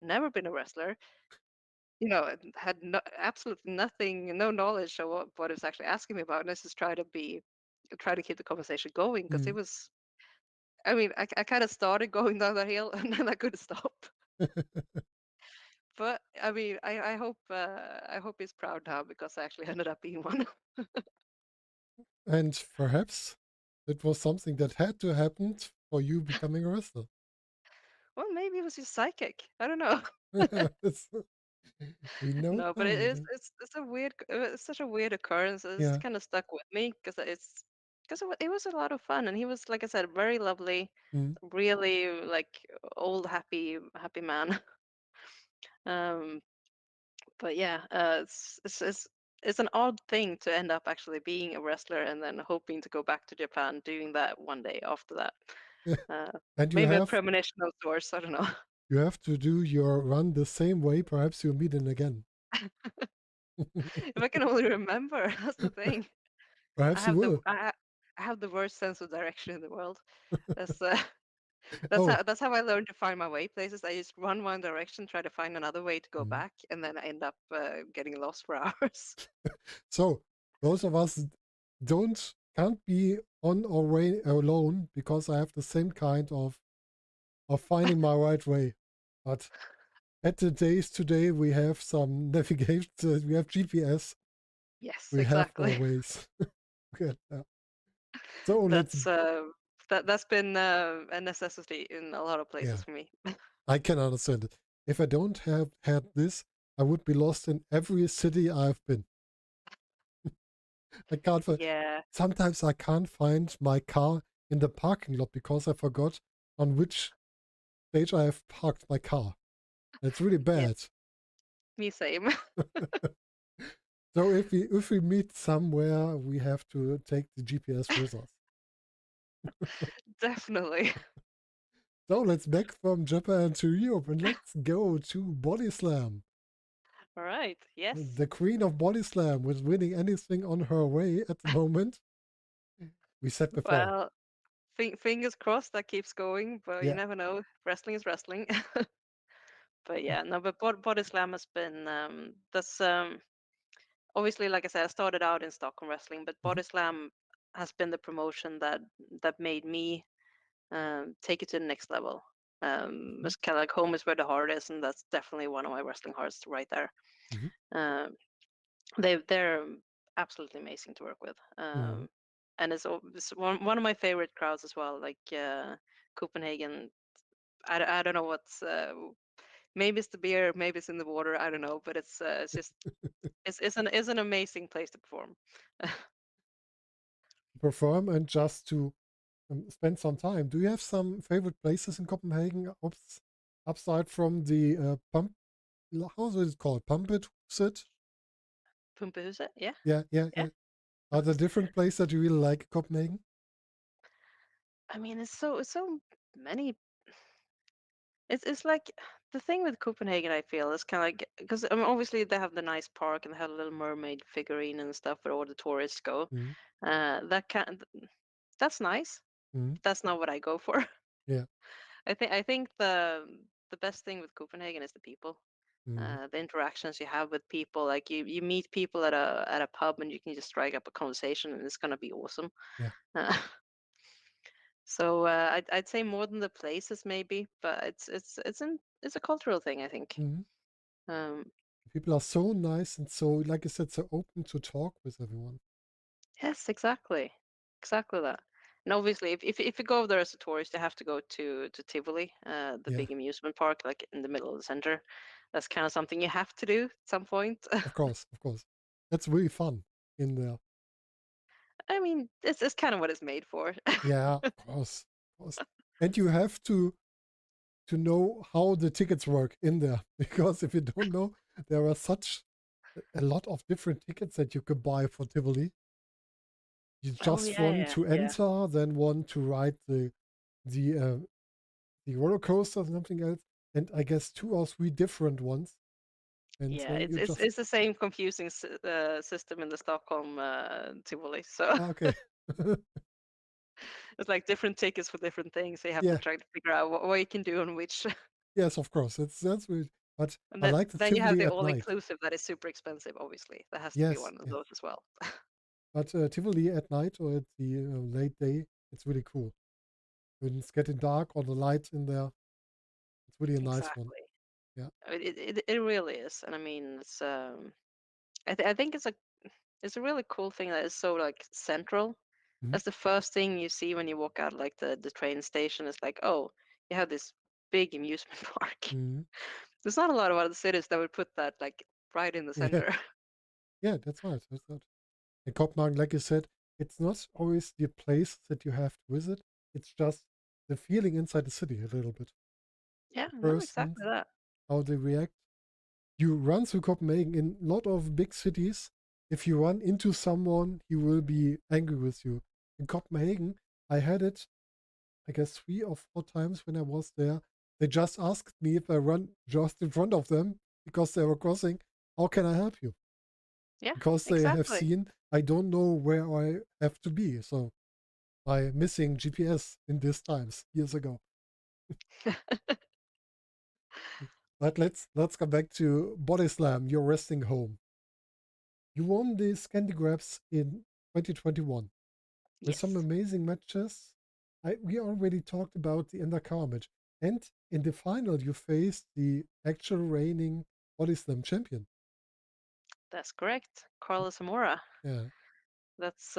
never been a wrestler, and had absolutely nothing, no knowledge of what he was actually asking me about. And I just try to keep the conversation going because it Mm. was, I mean, I kind of started going down the hill and then I couldn't stop. But I mean, I hope he's proud now because I actually ended up being one. And perhaps it was something that had to happen for you becoming a wrestler. Well, maybe it was just psychic. I don't know. Yeah, we know No, but now. it We is know. it's a weird it's such a weird occurrence. It's Yeah. kind of stuck with me because it was a lot of fun, and he was, like I said, very lovely, Mm. really like old happy man. Um, but yeah, it's an odd thing to end up actually being a wrestler and then hoping to go back to Japan, doing that one day after that. Yeah. Uh, And maybe a premonition of sorts. I don't know. you have to do your run the same way. Perhaps you'll meet him again. If I can only remember, that's the thing. I Perhaps you have the will. I have the worst sense of direction in the world. That's Oh, that's how I learned to find my way places. I just run one direction, try to find another way to go mm. back, and then I end up getting lost for hours. So those of us can't be on our way alone because I have the same kind of finding my right way. But at the days today, we have some navigation. We have GPS. Yes, We have our exactly. ways. Okay, yeah. So let's. That's that's been a necessity in a lot of places Yeah, for me. I can understand it. If I don't have had this, I would be lost in every city I've been. I can't find. Yeah, Sometimes I can't find my car in the parking lot because I forgot on which stage I have parked my car. It's really yeah, bad. me same. So if we meet somewhere, we have to take the GPS with us. Definitely. So let's back from Japan to Europe and let's go to Body Slam. All right. Yes. The queen of Body Slam was winning anything on her way at the moment. We said before. Well, fingers crossed that keeps going, but you Yeah. never know. Wrestling is wrestling. But yeah, no, but Body Slam has been that's obviously, like I said, I started out in Stockholm wrestling, but Mhm, Body Slam has been the promotion that made me take it to the next level. mhm, It's kind of like home is where the heart is, and that's definitely one of my wrestling hearts right there. mhm, Um, they're absolutely amazing to work with, mhm. and it's one of my favorite crowds as well. Like Copenhagen, I don't know what's maybe it's the beer, maybe it's in the water. I don't know, but it's just it's an amazing place to perform. Perform and just to spend some time. Do you have some favorite places in Copenhagen upside from the pump? How is it called? Pump it, sit? Pumpehuset, yeah, Yeah, yeah, yeah. yeah. Are there different places that you really like in Copenhagen? I mean, it's so many. It's like the thing with Copenhagen. I feel is kind of like because I mean, obviously they have the nice park and they have a little mermaid figurine and stuff where all the tourists go. Mm, That kind that's nice. mm, That's not what I go for. yeah. I think the best thing with Copenhagen is the people. Mm, The interactions you have with people, like you meet people at a pub and you can just strike up a conversation and it's gonna be awesome. yeah. Uh, so I'd say more than the places maybe, but it's a cultural thing I think. Mm. Um, People are so nice and so, like I said, so open to talk with everyone. yes, exactly that. And obviously, if you go there as a tourist, you have to go to Tivoli, the Yeah, big amusement park, like in the middle of the center. That's kind of something you have to do at some point. of course, of course. That's really fun in there. I mean, it's kind of what it's made for. Yeah, of course. And you have to know how the tickets work in there because if you don't know, there are such a lot of different tickets that you could buy for Tivoli. You Oh just yeah, want yeah, to yeah. enter, then want to ride the the roller coaster or something else, and I guess two or three different ones. And Yeah, you just it's the same confusing system in the Stockholm Tivoli. So okay, it's like different tickets for different things. So you have to yeah, try to figure out what you can do on which. yes, of course. That's weird. But And I like the then you have Tivoli the at all night. inclusive that is super expensive. Obviously, that has to be Yes, one of yes. those as well. But Tivoli at night or at the late day, it's really cool. When it's getting dark or the light in there, it's really a nice one. Exactly. Yeah. It really is, and I mean, it's I think it's a it's a really cool thing that is so like central. Mm-hmm. That's the first thing you see when you walk out like the train station. It's like, oh, you have this big amusement park. Mm-hmm. There's not a lot of other cities that would put that like right in the Yeah, center. yeah, that's right. That's right. In Copenhagen, like you said, it's not always the place that you have to visit. It's just the feeling inside the city a little bit. Yeah, The no, persons, exactly that. how they react. You run through Copenhagen in a lot of big cities. If you run into someone, he will be angry with you. In Copenhagen, I had it, I guess, 3 or 4 times when I was there. They just asked me if I run just in front of them because they were crossing. How can I help you? Yeah, Because they have exactly. seen I don't know where I have to be. So by missing GPS in these times years ago. But let's come back to Body Slam, your resting home. You won the Scandinavians in 2021 with some Yes, amazing matches. We already talked about the undercard match. And in the final, you faced the actual reigning Body Slam champion. that's correct. Carlos Zamora. Yeah. That's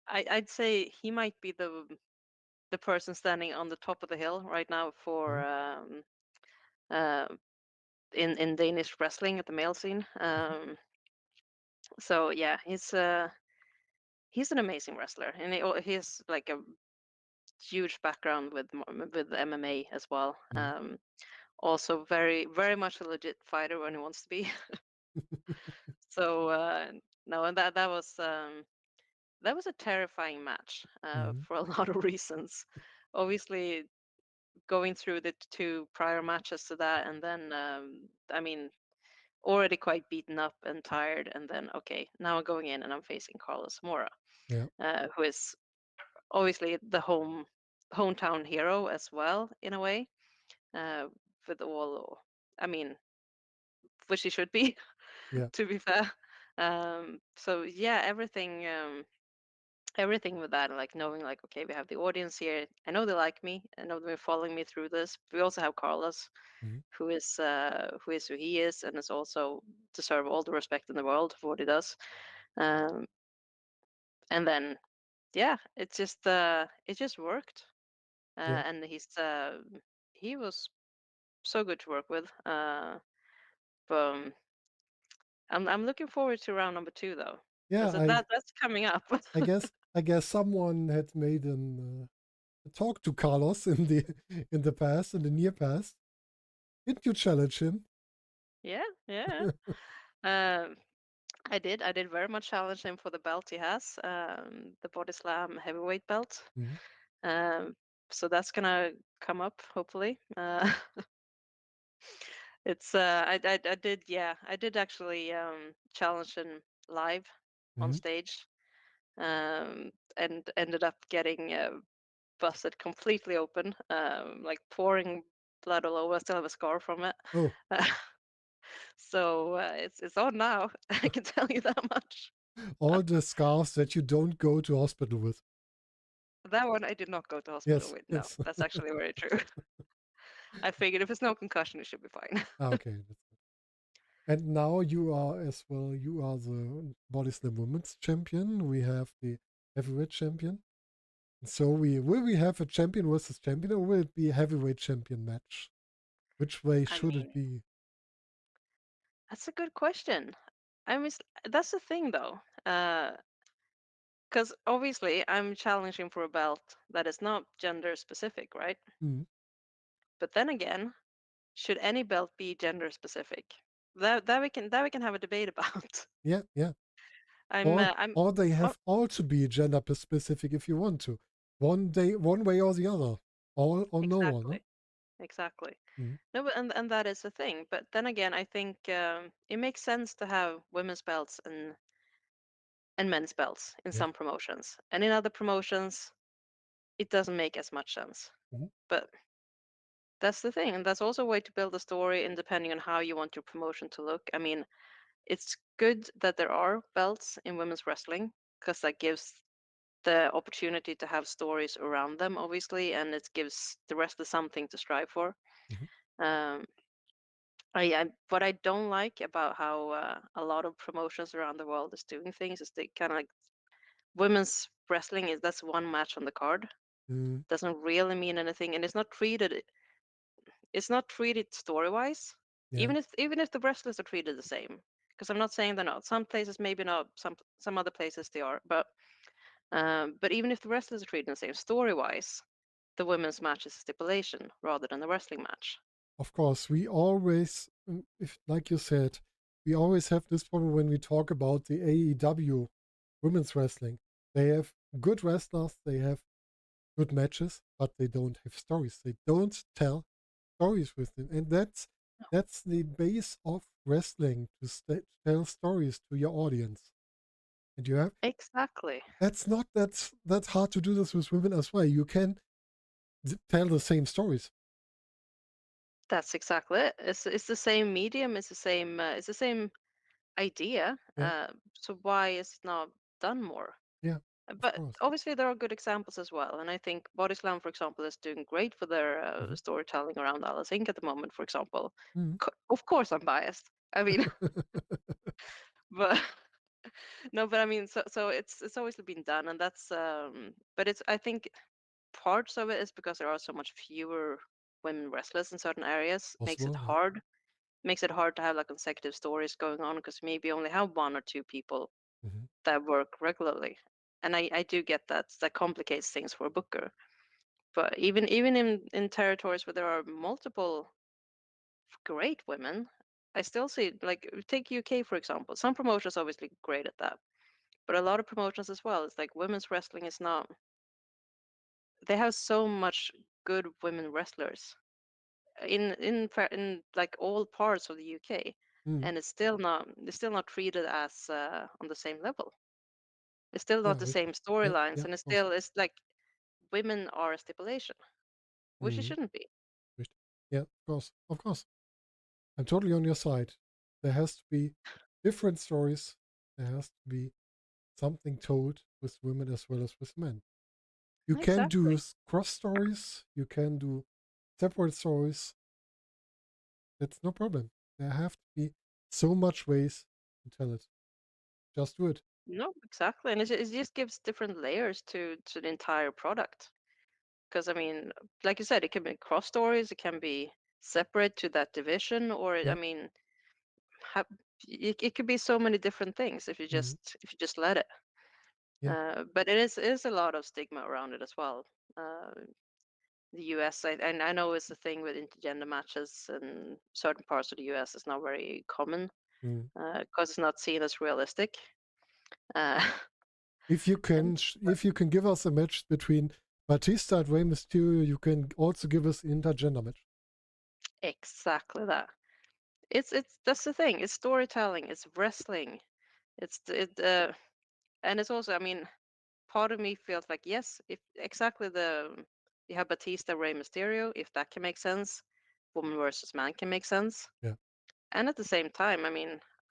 I'd say he might be the person standing on the top of the hill right now for Mhm, uh, in Danish wrestling at the male scene. mhm. So yeah, he's an amazing wrestler, and he has like a huge background with MMA as well. Mhm. Also very much a legit fighter when he wants to be. So no, and that was a terrifying match Mhm. for a lot of reasons. Obviously, going through the two prior matches to that, and then I mean, already quite beaten up and tired, and then okay, now I'm going in and I'm facing Carlos Mora, Yeah. who is obviously the hometown hero as well in a way, uh, with all, I mean, which he should be, Yeah. to be fair. So yeah, everything with that, like knowing like, okay, we have the audience here. I know they like me. I know they're following me through this. We also have Carlos, Mhm. who is who he is, and is also deserve all the respect in the world for what he does. Um, and then yeah, it just worked, Yeah. and he was so good to work with. But I'm looking forward to round number two though. Yeah. That's coming up. I guess someone had made a talk to Carlos in the in the past, in the near past. Didn't you challenge him? Yeah, yeah. Um, I did very much challenge him for the belt he has, the body slam heavyweight belt. Mhm. Um, so that's gonna come up hopefully. It's I did, yeah, I did actually challenge him live on Mhm. stage, and ended up getting busted completely open, like pouring blood all over. I still have a scar from it. Oh, So it's on now. I can tell you that much. all the scars that you don't go to hospital with. That one I did not go to hospital Yes. with. No, Yes. that's actually very true. I figured if it's no concussion, it should be fine. Okay. That's good. And now you are as well. You are the body slam women's champion. We have the heavyweight champion. So we have a champion versus champion, or will it be a heavyweight champion match? Which way I should it mean, be? that's a good question. I mean, that's the thing though, because obviously I'm challenging for a belt that is not gender specific, right? Mm, But then again, should any belt be gender specific? That we can have a debate about. yeah, yeah. I'm Or they oh, have all to be gender specific if you want to. One way or the other. All or no one. Huh? exactly, exactly. Mm, No, but and that is the thing. But then again, I think it makes sense to have women's belts and men's belts in yeah. some promotions, and in other promotions, it doesn't make as much sense. Mhm. But that's the thing, and that's also a way to build a story, and depending on how you want your promotion to look. I mean, it's good that there are belts in women's wrestling because that gives the opportunity to have stories around them, obviously, and it gives the wrestler something to strive for. Mhm. Um, what I don't like about how a lot of promotions around the world is doing things is they kind of like women's wrestling is that's one match on the card. Mm, Doesn't really mean anything, and it's not treated story wise. yeah, Even if the wrestlers are treated the same, because I'm not saying they're not. Some places maybe not. Some other places they are, but even if the wrestlers are treated the same story wise, the women's match is a stipulation rather than a wrestling match. of course. We always, if like you said, we always have this problem when we talk about the AEW women's wrestling. They have good wrestlers, they have good matches, but they don't have stories. They don't tell stories with them, and that's the base of wrestling to tell stories to your audience. And you have Exactly. that's not that's hard to do this with women as well. You can tell the same stories. That's exactly it. It's the same medium. It's the same idea. Yeah, So why is it not done more? yeah, of But course. obviously there are good examples as well, and I think Body Slam, for example, is doing great for their Hmm. storytelling around Alice Ink at the moment. For example, Hmm. Of course I'm biased. I mean, but no, but I mean, so it's always been done, and but it's I think parts of it is because there are so much fewer women wrestlers in certain areas Possible, yeah. makes it hard to have like consecutive stories going on because maybe only have one or two people Hmm. that work regularly. And I do get that complicates things for a booker. But even in territories where there are multiple great women, I still see like take UK for example. Some promotions obviously great at that, but a lot of promotions as well. It's like women's wrestling is not. They have so much good women wrestlers in like all parts of the UK, Hmm. and it's still not treated as on the same level. It's still not Yeah, the which, same yeah, storylines, yeah, and of course. it's like women are a stipulation, which it Hmm. shouldn't be. Yeah, of course, of course. I'm totally on your side. There has to be different stories. There has to be something told with women as well as with men. You can do Exactly. cross stories. You can do separate stories. That's no problem. There have to be so much ways to tell it. Just do it. No, exactly, and it just gives different layers to the entire product. Because I mean, like you said, it can be cross stories, it can be separate to that division, or I Yeah. mean, ha it could be so many different things Mhm. if you just let it. Yeah. But it is a lot of stigma around it as well. Uh, the US, and I know it's a thing with intergender matches in certain parts of the US. It's not very common Mm. because it's not seen as realistic. Uh, and If you can give us a match between Batista and Rey Mysterio, you can also give us an intergender match. exactly that. It's that's the thing. It's storytelling. It's wrestling. And it's also. I mean, part of me feels like yes, if exactly you have Batista, Rey Mysterio, if that can make sense, woman versus man can make sense. Yeah. And at the same time,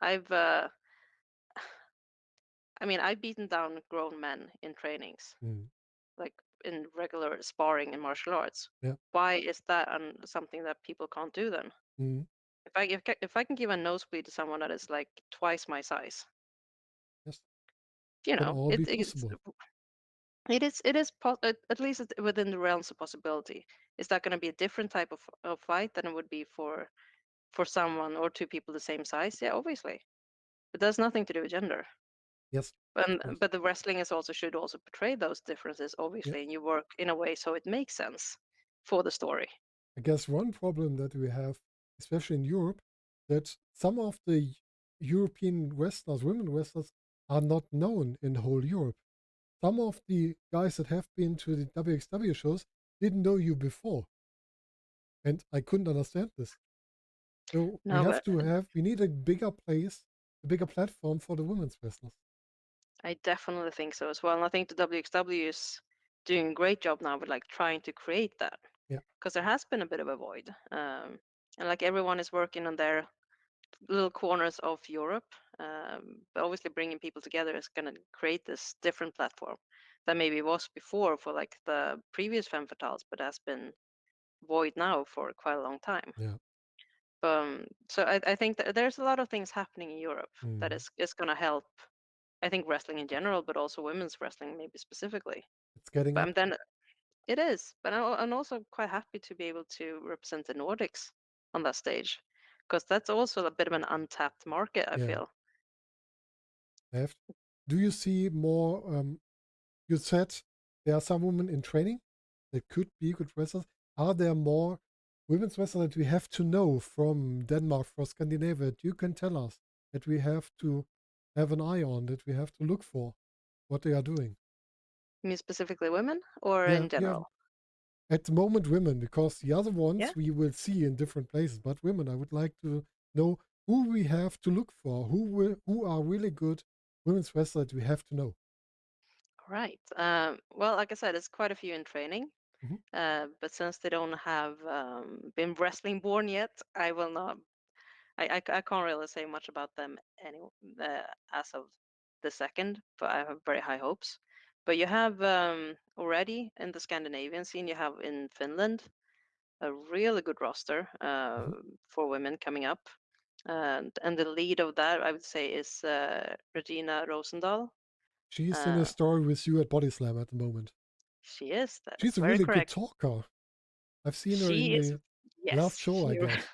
I've I've beaten down grown men in trainings, Mm. like in regular sparring in martial arts. Yeah. Why is that something that people can't do then? Mm. If I can give a nosebleed to someone that is like twice my size, Yes. you Can know, all be possible. at least it's within the realms of possibility. Is that going to be a different type of fight than it would be for someone or two people the same size? Yeah, obviously. But that's nothing to do with gender. Yes. Of course. But the wrestling should also portray those differences, Yeah. obviously, and you work in a way so it makes sense for the story. I guess one problem that we have, especially in Europe, that some of the European wrestlers, women wrestlers, are not known in whole Europe. Some of the guys that have been to the WXW shows didn't know you before, and I couldn't understand this. So No, but we need a bigger place, a bigger platform for the women's wrestlers. I definitely think so as well. And I think the WXW is doing a great job now with like trying to create that Yeah. because there has been a bit of a void. And like everyone is working on their little corners of Europe. But obviously, bringing people together is going to create this different platform that maybe was before for like the previous Femme Fatales, but has been void now for quite a long time. Yeah. So I think that there's a lot of things happening in Europe that Mm. is going to help. I think wrestling in general, but also women's wrestling maybe specifically. It's getting But up. then it is. But I'm also quite happy to be able to represent the Nordics on that stage, because that's also a bit of an untapped market, I Yeah. feel. I have. Do you see more? You said there are some women in training that could be good wrestlers. Are there more women's wrestlers that we have to know from Denmark, from Scandinavia, that you can tell us that we have to have an eye on, that we have to look for what they are doing? You mean specifically women or Yeah, in yeah. general? At the moment, women, because the other Yeah. ones we will see in different places. But women, I would like to know who we have to look for, who are really good women's wrestlers that we have to know. Right. Well, like I said, it's quite a few in training. Hmm. But since they don't have been wrestling born yet, I will not. I can't really say much about them any as of the second, but I have very high hopes. But you have already in the Scandinavian scene, you have in Finland a really good roster Hmm. for women coming up, and the lead of that I would say is Regina Rosendahl. She's in a Uh, story with you at Body Slam at the moment. she is. That She's is a very really good correct. talker. I've seen her in She is. the last Yes, show I got.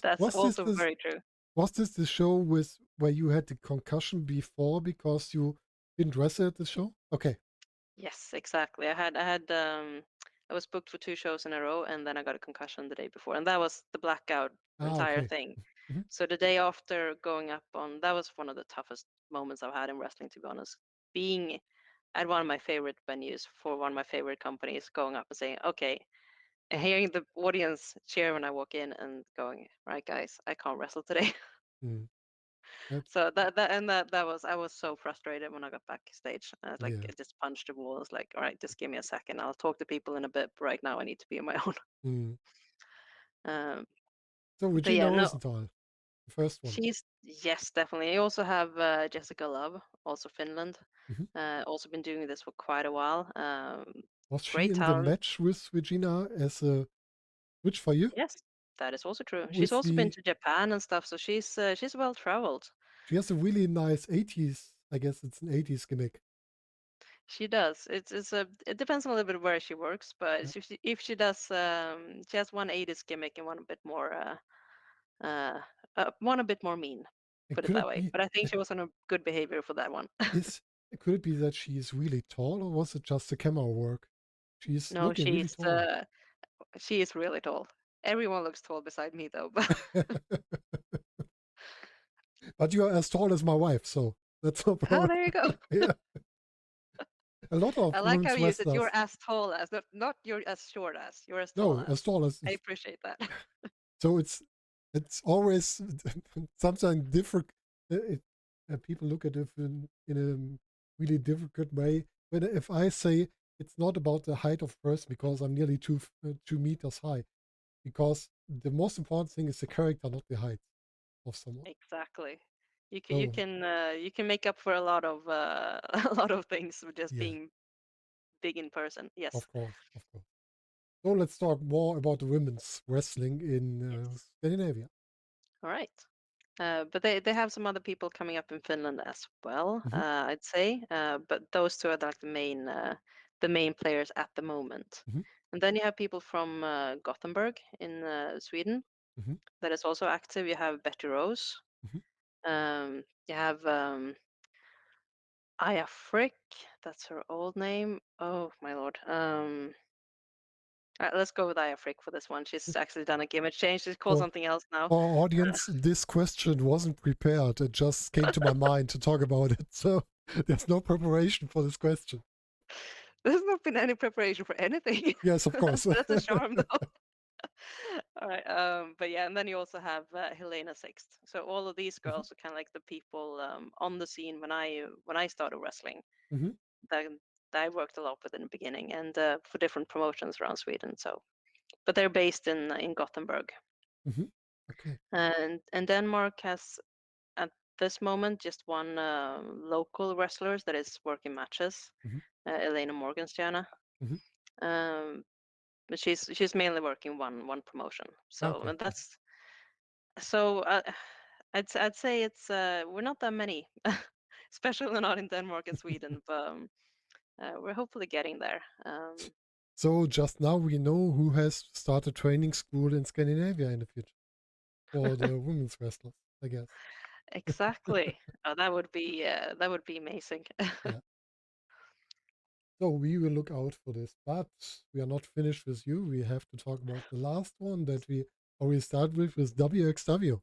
that's Was this also this very true. was this the show with where you had the concussion before because you didn't wrestle at the show? Okay. Yes, exactly. I was booked for two shows in a row and then I got a concussion the day before, and that was the blackout Ah, entire okay. thing. Hmm. So the day after going up on that was one of the toughest moments I've had in wrestling, to be honest. Being at one of my favorite venues for one of my favorite companies, going up and saying, okay, and hearing the audience cheer when I walk in and going, right guys, I can't wrestle today. Mm. That, So that was, I was so frustrated when I got backstage. I was like, yeah. I just punched the wall. I was like, all right, just give me a second. I'll talk to people in a bit. But right now, I need to be on my own. Mm. Um, So but Regina yeah, no, Rosenthal, the first one. she's yes, definitely. You also have Jessica Love, also Finland. Hmm. Also been doing this for quite a while. Was she Great in the talent. match with Regina as a switch for you? Yes, that is also true. She's With also been the to Japan and stuff, so she's well traveled. She has a really nice 80s, I guess it's an 80s gimmick. She does. It depends on a little bit where she works, but Yeah. if she does, she has one 80s gimmick and one a bit more, uh, one a bit more mean, And put it could that it way. be But I think that she was on a good behavior for that one. is could it be that she is really tall, or was it just the camera work? She's No, looking really tall. she is really tall. Everyone looks tall beside me though. But But you are as tall as my wife, so that's no oh, problem. there you go. Yeah, a lot I of like how women's you use it. You're wrestlers. as tall as, not you're as short as. You're as tall No, as as. tall as. I appreciate that. So it's always sometimes different. People look at it in a really difficult way. But if I say it's not about the height of person because I'm nearly 2 meters high, because the most important thing is the character, not the height of someone. Exactly. So You can make up for a lot of a lot of things with just yeah, being big in person. Yes. of course, of course. So let's talk more about the women's wrestling in Yes. Scandinavia. All right. But they have some other people coming up in Finland as well, Hmm. I'd say. But those two are like the main players at the moment. Hmm. And then you have people from Gothenburg in Sweden Hmm. that is also active. You have Betty Rose. Hmm. You have Aya Frick. That's her old name. Oh my lord. Let's go with Aya Frick for this one. She's actually done a gimmick change. She's called For something else now. our audience, this question wasn't prepared. It just came to my mind to talk about it. So there's no preparation for this question. There's not been any preparation for anything. Yes, of course. That's a charm, though. All right. But yeah, and then you also have Helena Sixt. So all of these Hmm. girls are kind of like the people on the scene when I started wrestling. Hmm. That, that I worked a lot with in the beginning, and for different promotions around Sweden. So, but they're based in Gothenburg, Hmm. Okay. and Denmark has at this moment just one local wrestler that is working matches, Hmm. Elena Morgenstjerne. Hmm. Um, but she's mainly working one promotion. So Okay. and that's so I'd say it's we're not that many, especially not in Denmark and Sweden, but we're hopefully getting there. So just now we know who has started training school in Scandinavia in the future for the women's wrestlers, I guess. Exactly. Oh, that would be amazing. Yeah. So we will look out for this, but we are not finished with you. We have to talk about the last one that we already start with WXW.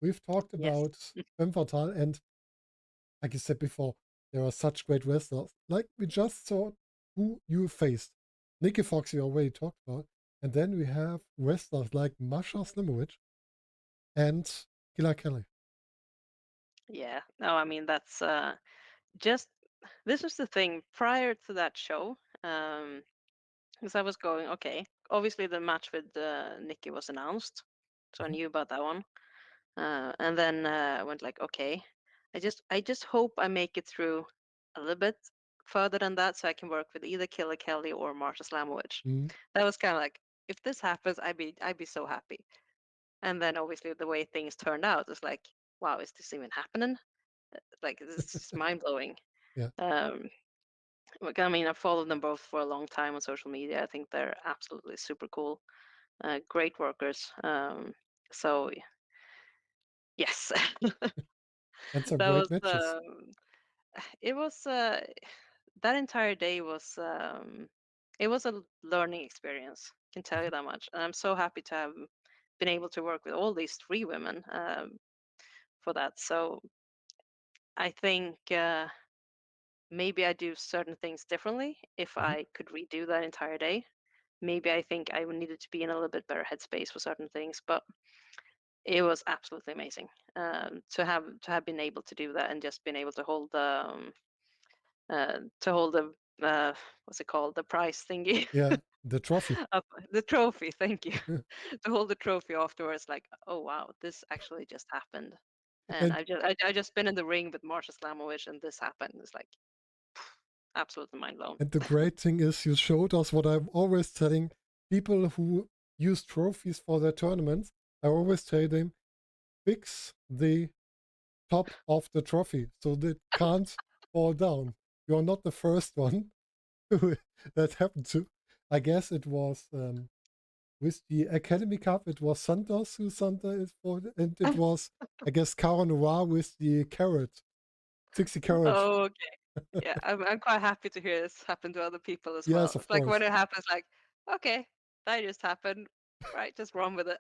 We've talked Yes. about Femme Fatale, and like you said before, there are such great wrestlers. Like we just saw who you faced. Nikki Fox, we already talked about. And then we have wrestlers like Masha Slimovic and Killer Kelly. Yeah. No, I mean that's just this was the thing prior to that show. Because I was going, okay, obviously the match with Nikki was announced, so I Mhm. knew about that one. And then I went like, okay, I just hope I make it through a little bit further than that, so I can work with either Killer Kelly or Marsha Slamovich. Mhm. That was kind of like, if this happens, I'd be so happy. And then obviously the way things turned out is like, wow, is this even happening? Like this is just mind blowing. Yeah. Um, like, I mean, I've followed them both for a long time on social media. I think they're absolutely super cool, great workers. So yes, And some that great was matches. it was that entire day was it was a learning experience. Can tell you Mhm. that much. And I'm so happy to have been able to work with all these three women for that. So I think maybe I do certain things differently if Mhm. I could redo that entire day. Maybe I think I would needed to be in a little bit better headspace for certain things, but it was absolutely amazing to have been able to do that and just been able to hold the what's it called, the prize thingy, Yeah. The trophy. up, the trophy. Thank you. To hold the trophy afterwards, like, oh wow, this actually just happened, and and I just been in the ring with Marsha Slamovich, and this happened. It's like absolutely mind blown. and the great thing is you showed us what I'm always telling people who use trophies for their tournaments. I always tell them fix the top of the trophy so that can't fall down. You're not the first one that happened to. I guess it was with the Academy Cup, it was Santos who Santa is for, and it was, I guess, Cara Noir with the carrot, 60 carat. Oh, okay. Yeah, I'm quite happy to hear this happen to other people as Yes, well. of It's like when course. it happens, like, okay, that just happened, right? Just run with it.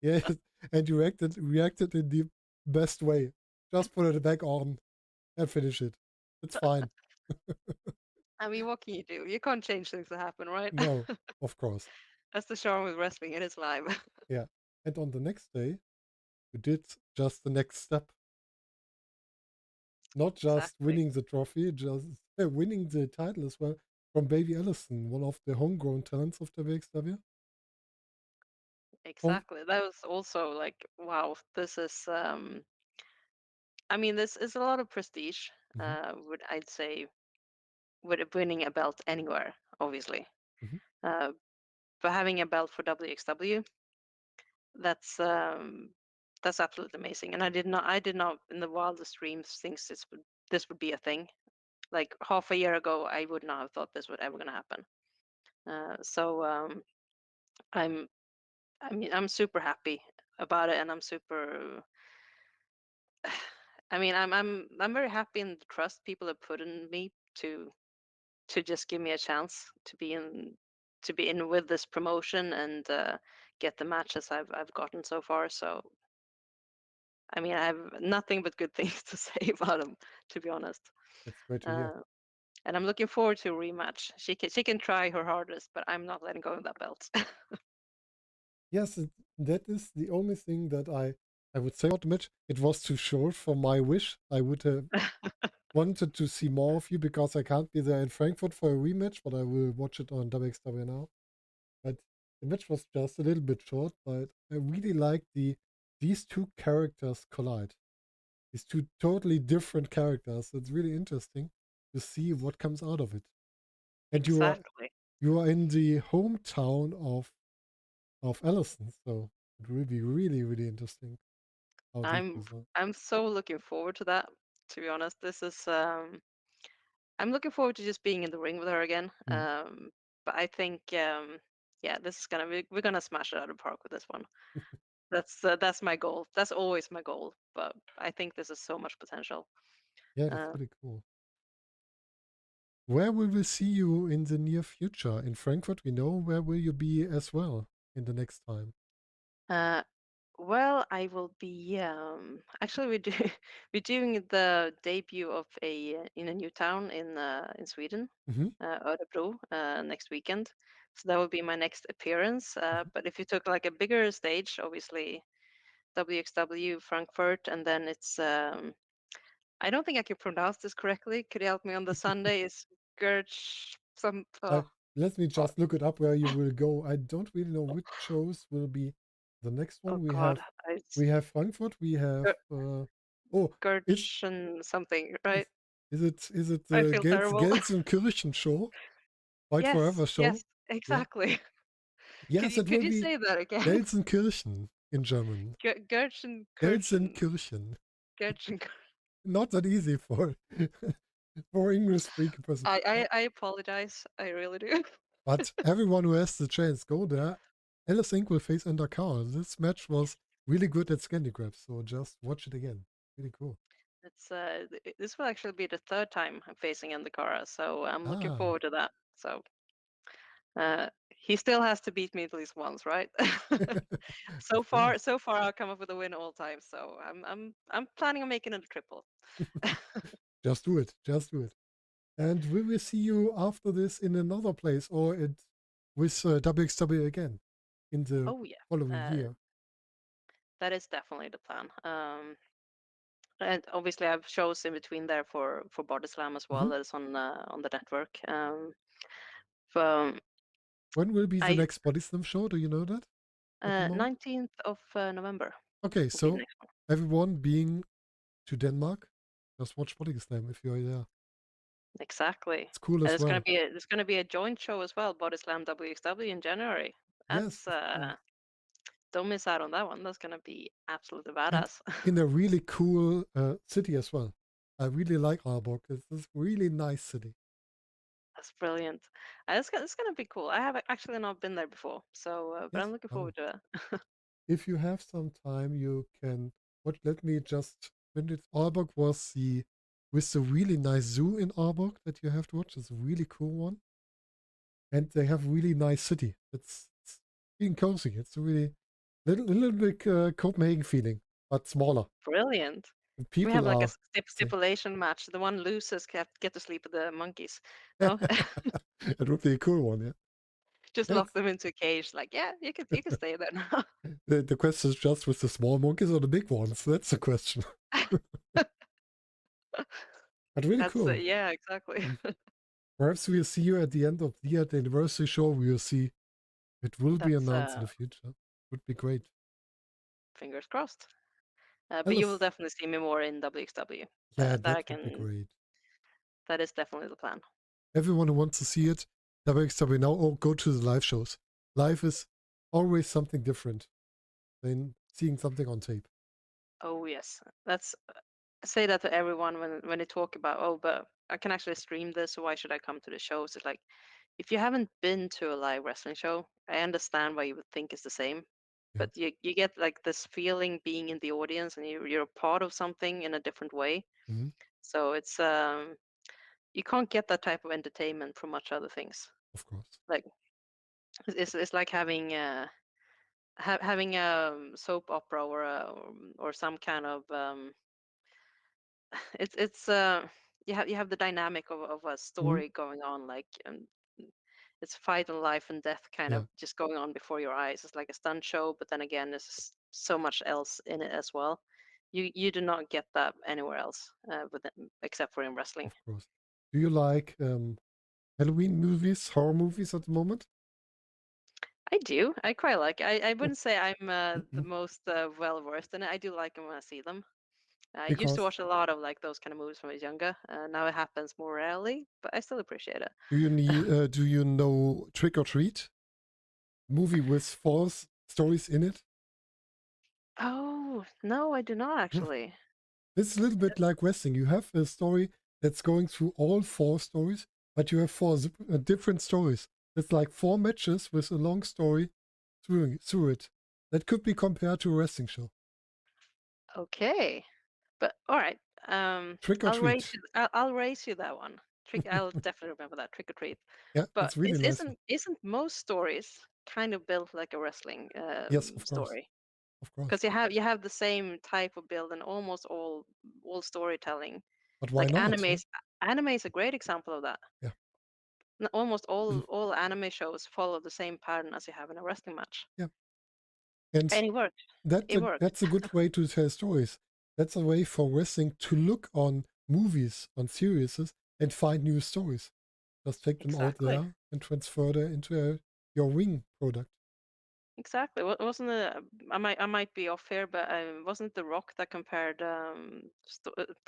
Yes, and you reacted in the best way. Just put it back on and finish it. It's fine. I mean, what can you do? You can't change things that happen, right? No, of course. That's the charm with wrestling. It is live. Yeah. And on the next day, you did just the next step. Not just Exactly. winning the trophy, just winning the title as well from Baby Allison, one of the homegrown talents of WXW. Oh, Exactly. That was also like, wow, this is I mean, this is a lot of prestige, hmm would I'd say, with winning a belt anywhere, obviously. hmm Uh, but having a belt for WXW, that's um that's absolutely amazing. And I did not in the wildest dreams think this would be a thing. Like half a year ago, I would not have thought this would ever gonna happen. So I'm I mean I'm super happy about it, and I'm super. I mean I'm very happy in the trust people have put in me to just give me a chance to be in with this promotion and get the matches I've gotten so far. So I mean I have nothing but good things to say about them, to be honest. that's great to hear. Uh, and I'm looking forward to a rematch. She can try her hardest, but I'm not letting go of that belt. Yes, that is the only thing that I would say about the match. It was too short for my wish. I would have wanted to see more of you because I can't be there in Frankfurt for a rematch, but I will watch it on WXW now. But the match was just a little bit short, but I really like these two characters collide. These two totally different characters. It's really interesting to see what comes out of it. And you were Exactly. You are in the hometown of Allison, so it will be really, really interesting how this I'm goes on. I'm so looking forward to that. To be honest, this is I'm looking forward to just being in the ring with her again. Mm. But I think yeah, this is gonna be we're gonna smash it out of the park with this one. That's my goal. That's always my goal. But I think this is so much potential. Yeah, that's Uh, really cool. Where will we see you in the near future? In Frankfurt, we know. Where will you be as well in the next time? uh, well, I will be actually we do we're doing the debut of a in a new town in Sweden, Hmm. Örebro, next weekend. So that will be my next appearance. Hmm. But if you took like a bigger stage, obviously WXW Frankfurt, and then it's I don't think I can pronounce this correctly. Could you help me on the Sunday? Is Gerch some Uh, oh Let me god just look it up where you will go. I don't really know which shows will be the next oh one. god We have Frankfurt. We have Ger- oh, is Gerchen something, is right? is it I the feel terrible. Gelsenkirchen show? Fight Yes, Forever show? yes, Yeah. exactly. Could Yes, you it could will you be say that again? Gelsenkirchen in German. Gerchen Kirchen Gelsenkirchen. Gerchen. Not that easy for for English speaking person. I apologize. I really do. But everyone who has the chance, go there. Aliss Ink will face Undercar. This match was really good at Scandinavian, so just watch it again. Really cool. It's this will actually be the third time I'm facing Endikara, so I'm looking Ah, forward to that. So he still has to beat me at least once, right? of course. So far I'll come up with a win all time. So I'm planning on making it a triple. Just do it. Just do it. And we will see you after this in another place or with WXW again in the Oh yeah, following year. that is definitely the plan. And obviously I have shows in between there for Body Slam as well. Mhm. That is on the network. From When will be the I next Body Slam show? Do you know that at the moment? 19th of November Okay, will be the so next one. everyone being to Denmark, just watch Body Slam if you're there. Exactly. It's cool And as well. there's gonna be a joint show as well, Body Slam WXW in January. Yes, That's of course. don't miss out on that one. That's gonna be absolutely And badass. in a really cool city as well. I really like Aalborg. It's a really nice city. That's brilliant. It's gonna be cool. I have actually not been there before, so but Yes, I'm looking come. forward to it. If you have some time, you can watch. Let me just finish. Aalborg was the with the really nice zoo in Aalborg that you have to watch. It's a really cool one, and they have really nice city. It's being cozy. It's a really little bit Copenhagen feeling, but smaller. Brilliant. The Can we have people like a are say, stipulation match? The one loses get to sleep with the monkeys. No, it would be a cool one. Yeah, just lock that's them into a cage. Like, yeah, you can stay there now. the question is just with the small monkeys or the big ones. That's the question. But really That's cool. yeah, exactly. Mm. Perhaps we'll see you at the end of the year at the anniversary show. We'll see. It will be That's announced in the future. Would be great. fingers crossed. But you will Alice, definitely see me more in WXW. yeah, That that I would be can. great. That is definitely the plan. Everyone who wants to see it, WXW now, or go to the live shows. Live is always something different than seeing something on tape. Oh yes, that's I say that to everyone when they talk about but I can actually stream this, so why should I come to the shows? It's like if you haven't been to a live wrestling show, I understand why you would think it's the same, Yeah. but you get like this feeling being in the audience and you're a part of something in a different way. Mhm. So it's you can't get that type of entertainment from much other things. Of course. Like it's like having having a soap opera or some kind of it's you have the dynamic of a Mhm. story going on like it's fight and life and death kind Yeah, of just going on before your eyes. It's like a stunt show, but then again there's so much else in it as well. You do not get that anywhere else except for in wrestling. of course. Do you like Halloween movies, horror movies at the moment? I do. I quite like. I wouldn't say I'm the most well versed in it. I do like them when I see them. I used to Because watch a lot of like those kind of movies when I was younger. Now it happens more rarely, but I still appreciate it. do you know Trick or Treat? Movie with four stories in it. Oh, no, I do not actually. It's a little bit like wrestling. You have a story that's going through all four stories, but you have four different stories. It's like four matches with a long story through it. That could be compared to a wrestling show. Okay, but all right. Trick or I'll raise Treat. you. I'll raise you that one. I'll definitely remember that Trick or Treat. Yeah, But it's really nice one. isn't most stories kind of built like a wrestling Yes, of course. story? Of course. Because you have the same type of build in almost all storytelling. But why Like not? Huh? anime is a great example of that. Yeah. Almost all anime shows follow the same pattern as you have in a wrestling match, Yeah. And and it works. that, It works. that's a good way to tell stories. That's a way for wrestling to look on movies, on series, and find new stories. Just take them out Exactly. there and transfer them into your ring product. Exactly. Wasn't it? I might be off here, but wasn't The Rock that compared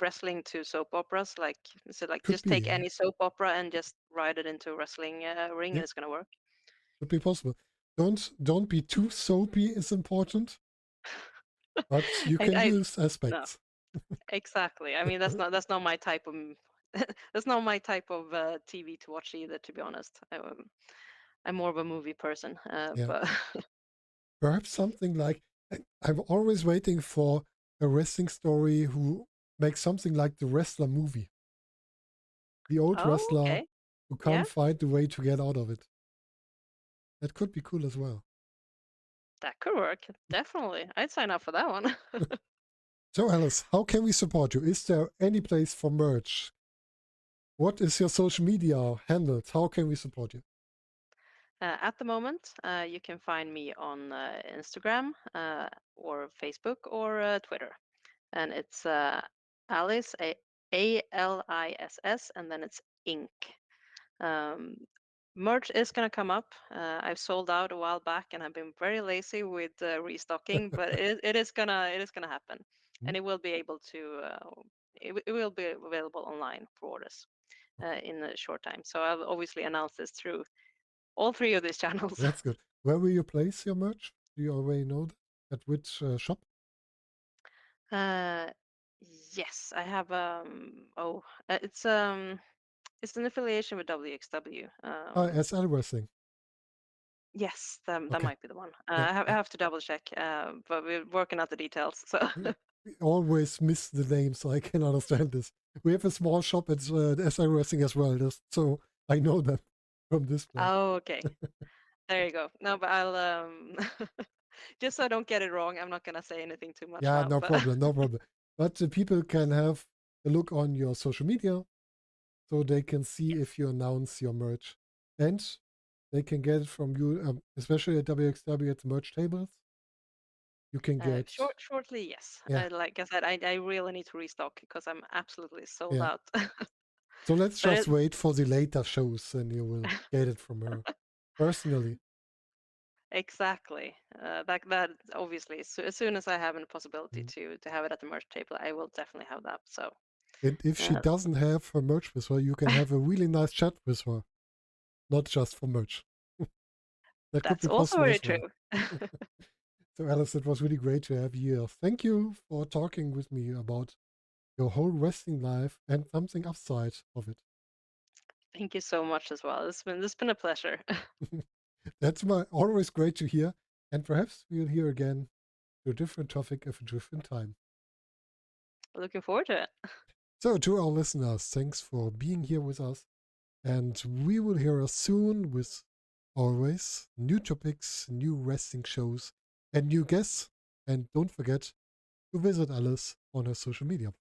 wrestling to soap operas? Like, so like Could just be, take yeah. any soap opera and just write it into a wrestling ring, Yeah, and it's gonna work. could be possible. Don't be too soapy is important, but you can I use no, aspects. exactly. I mean, that's not my type of that's not my type of TV to watch either. To be honest, I'm more of a movie person. Yeah. But Perhaps something like I'm always waiting for a wrestling story who makes something like the wrestler movie. The old oh, wrestler okay, who yeah, can't find the way to get out of it. That could be cool as well. that could work. Definitely, I'd sign up for that one. So, Alice, how can we support you? Is there any place for merch? What is your social media handles? How can we support you? At the moment, you can find me on Instagram or Facebook or Twitter, and it's Alice Aliss, and then it's Ink. Um, Merch is gonna come up. I've sold out a while back, and I've been very lazy with restocking, but it is gonna happen, Hmm? and it will be able to. It will be available online for orders Okay, in a short time. So I'll obviously announce this through all three of these channels. that's good. Where will you place your merch? Do you already know that? At which shop? Uh, yes, I have. It's an affiliation with WXW. SL Wrestling. Yes, that Okay. might be the one. Yeah, I yeah. have to double check. But we're working out the details. So. We always miss the name, so I can understand this. We have a small shop at SL Wrestling as well, so I know them from this place. Oh, okay. There you go. No, but I'll just so I don't get it wrong, I'm not gonna say anything too much Yeah, now. no But problem, no problem. But the people can have a look on your social media so they can see yes, if you announce your merch. And they can get it from you, especially at WXW at the merch tables. You can get, shortly, yes. yeah, Like I said, I really need to restock because I'm absolutely sold yeah. out. So let's But just wait for the later shows and you will get it from her personally. exactly. That obviously, so as soon as I have a possibility Mm. to have it at the merch table, I will definitely have that. So And if she uh, doesn't have her merch with her, you can have a really nice chat with her, not just for merch. That could that's be also possible very as true. well. So, Alice, it was really great to have you here. Thank you for talking with me about your whole wrestling life and something outside of it. Thank you so much as well. It's been a pleasure. That's always great to hear. And perhaps we'll hear again to a different topic at a different time. Looking forward to it. So, to our listeners, thanks for being here with us. And we will hear us soon with always new topics, new wrestling shows, and new guests. And don't forget to visit Alice on her social media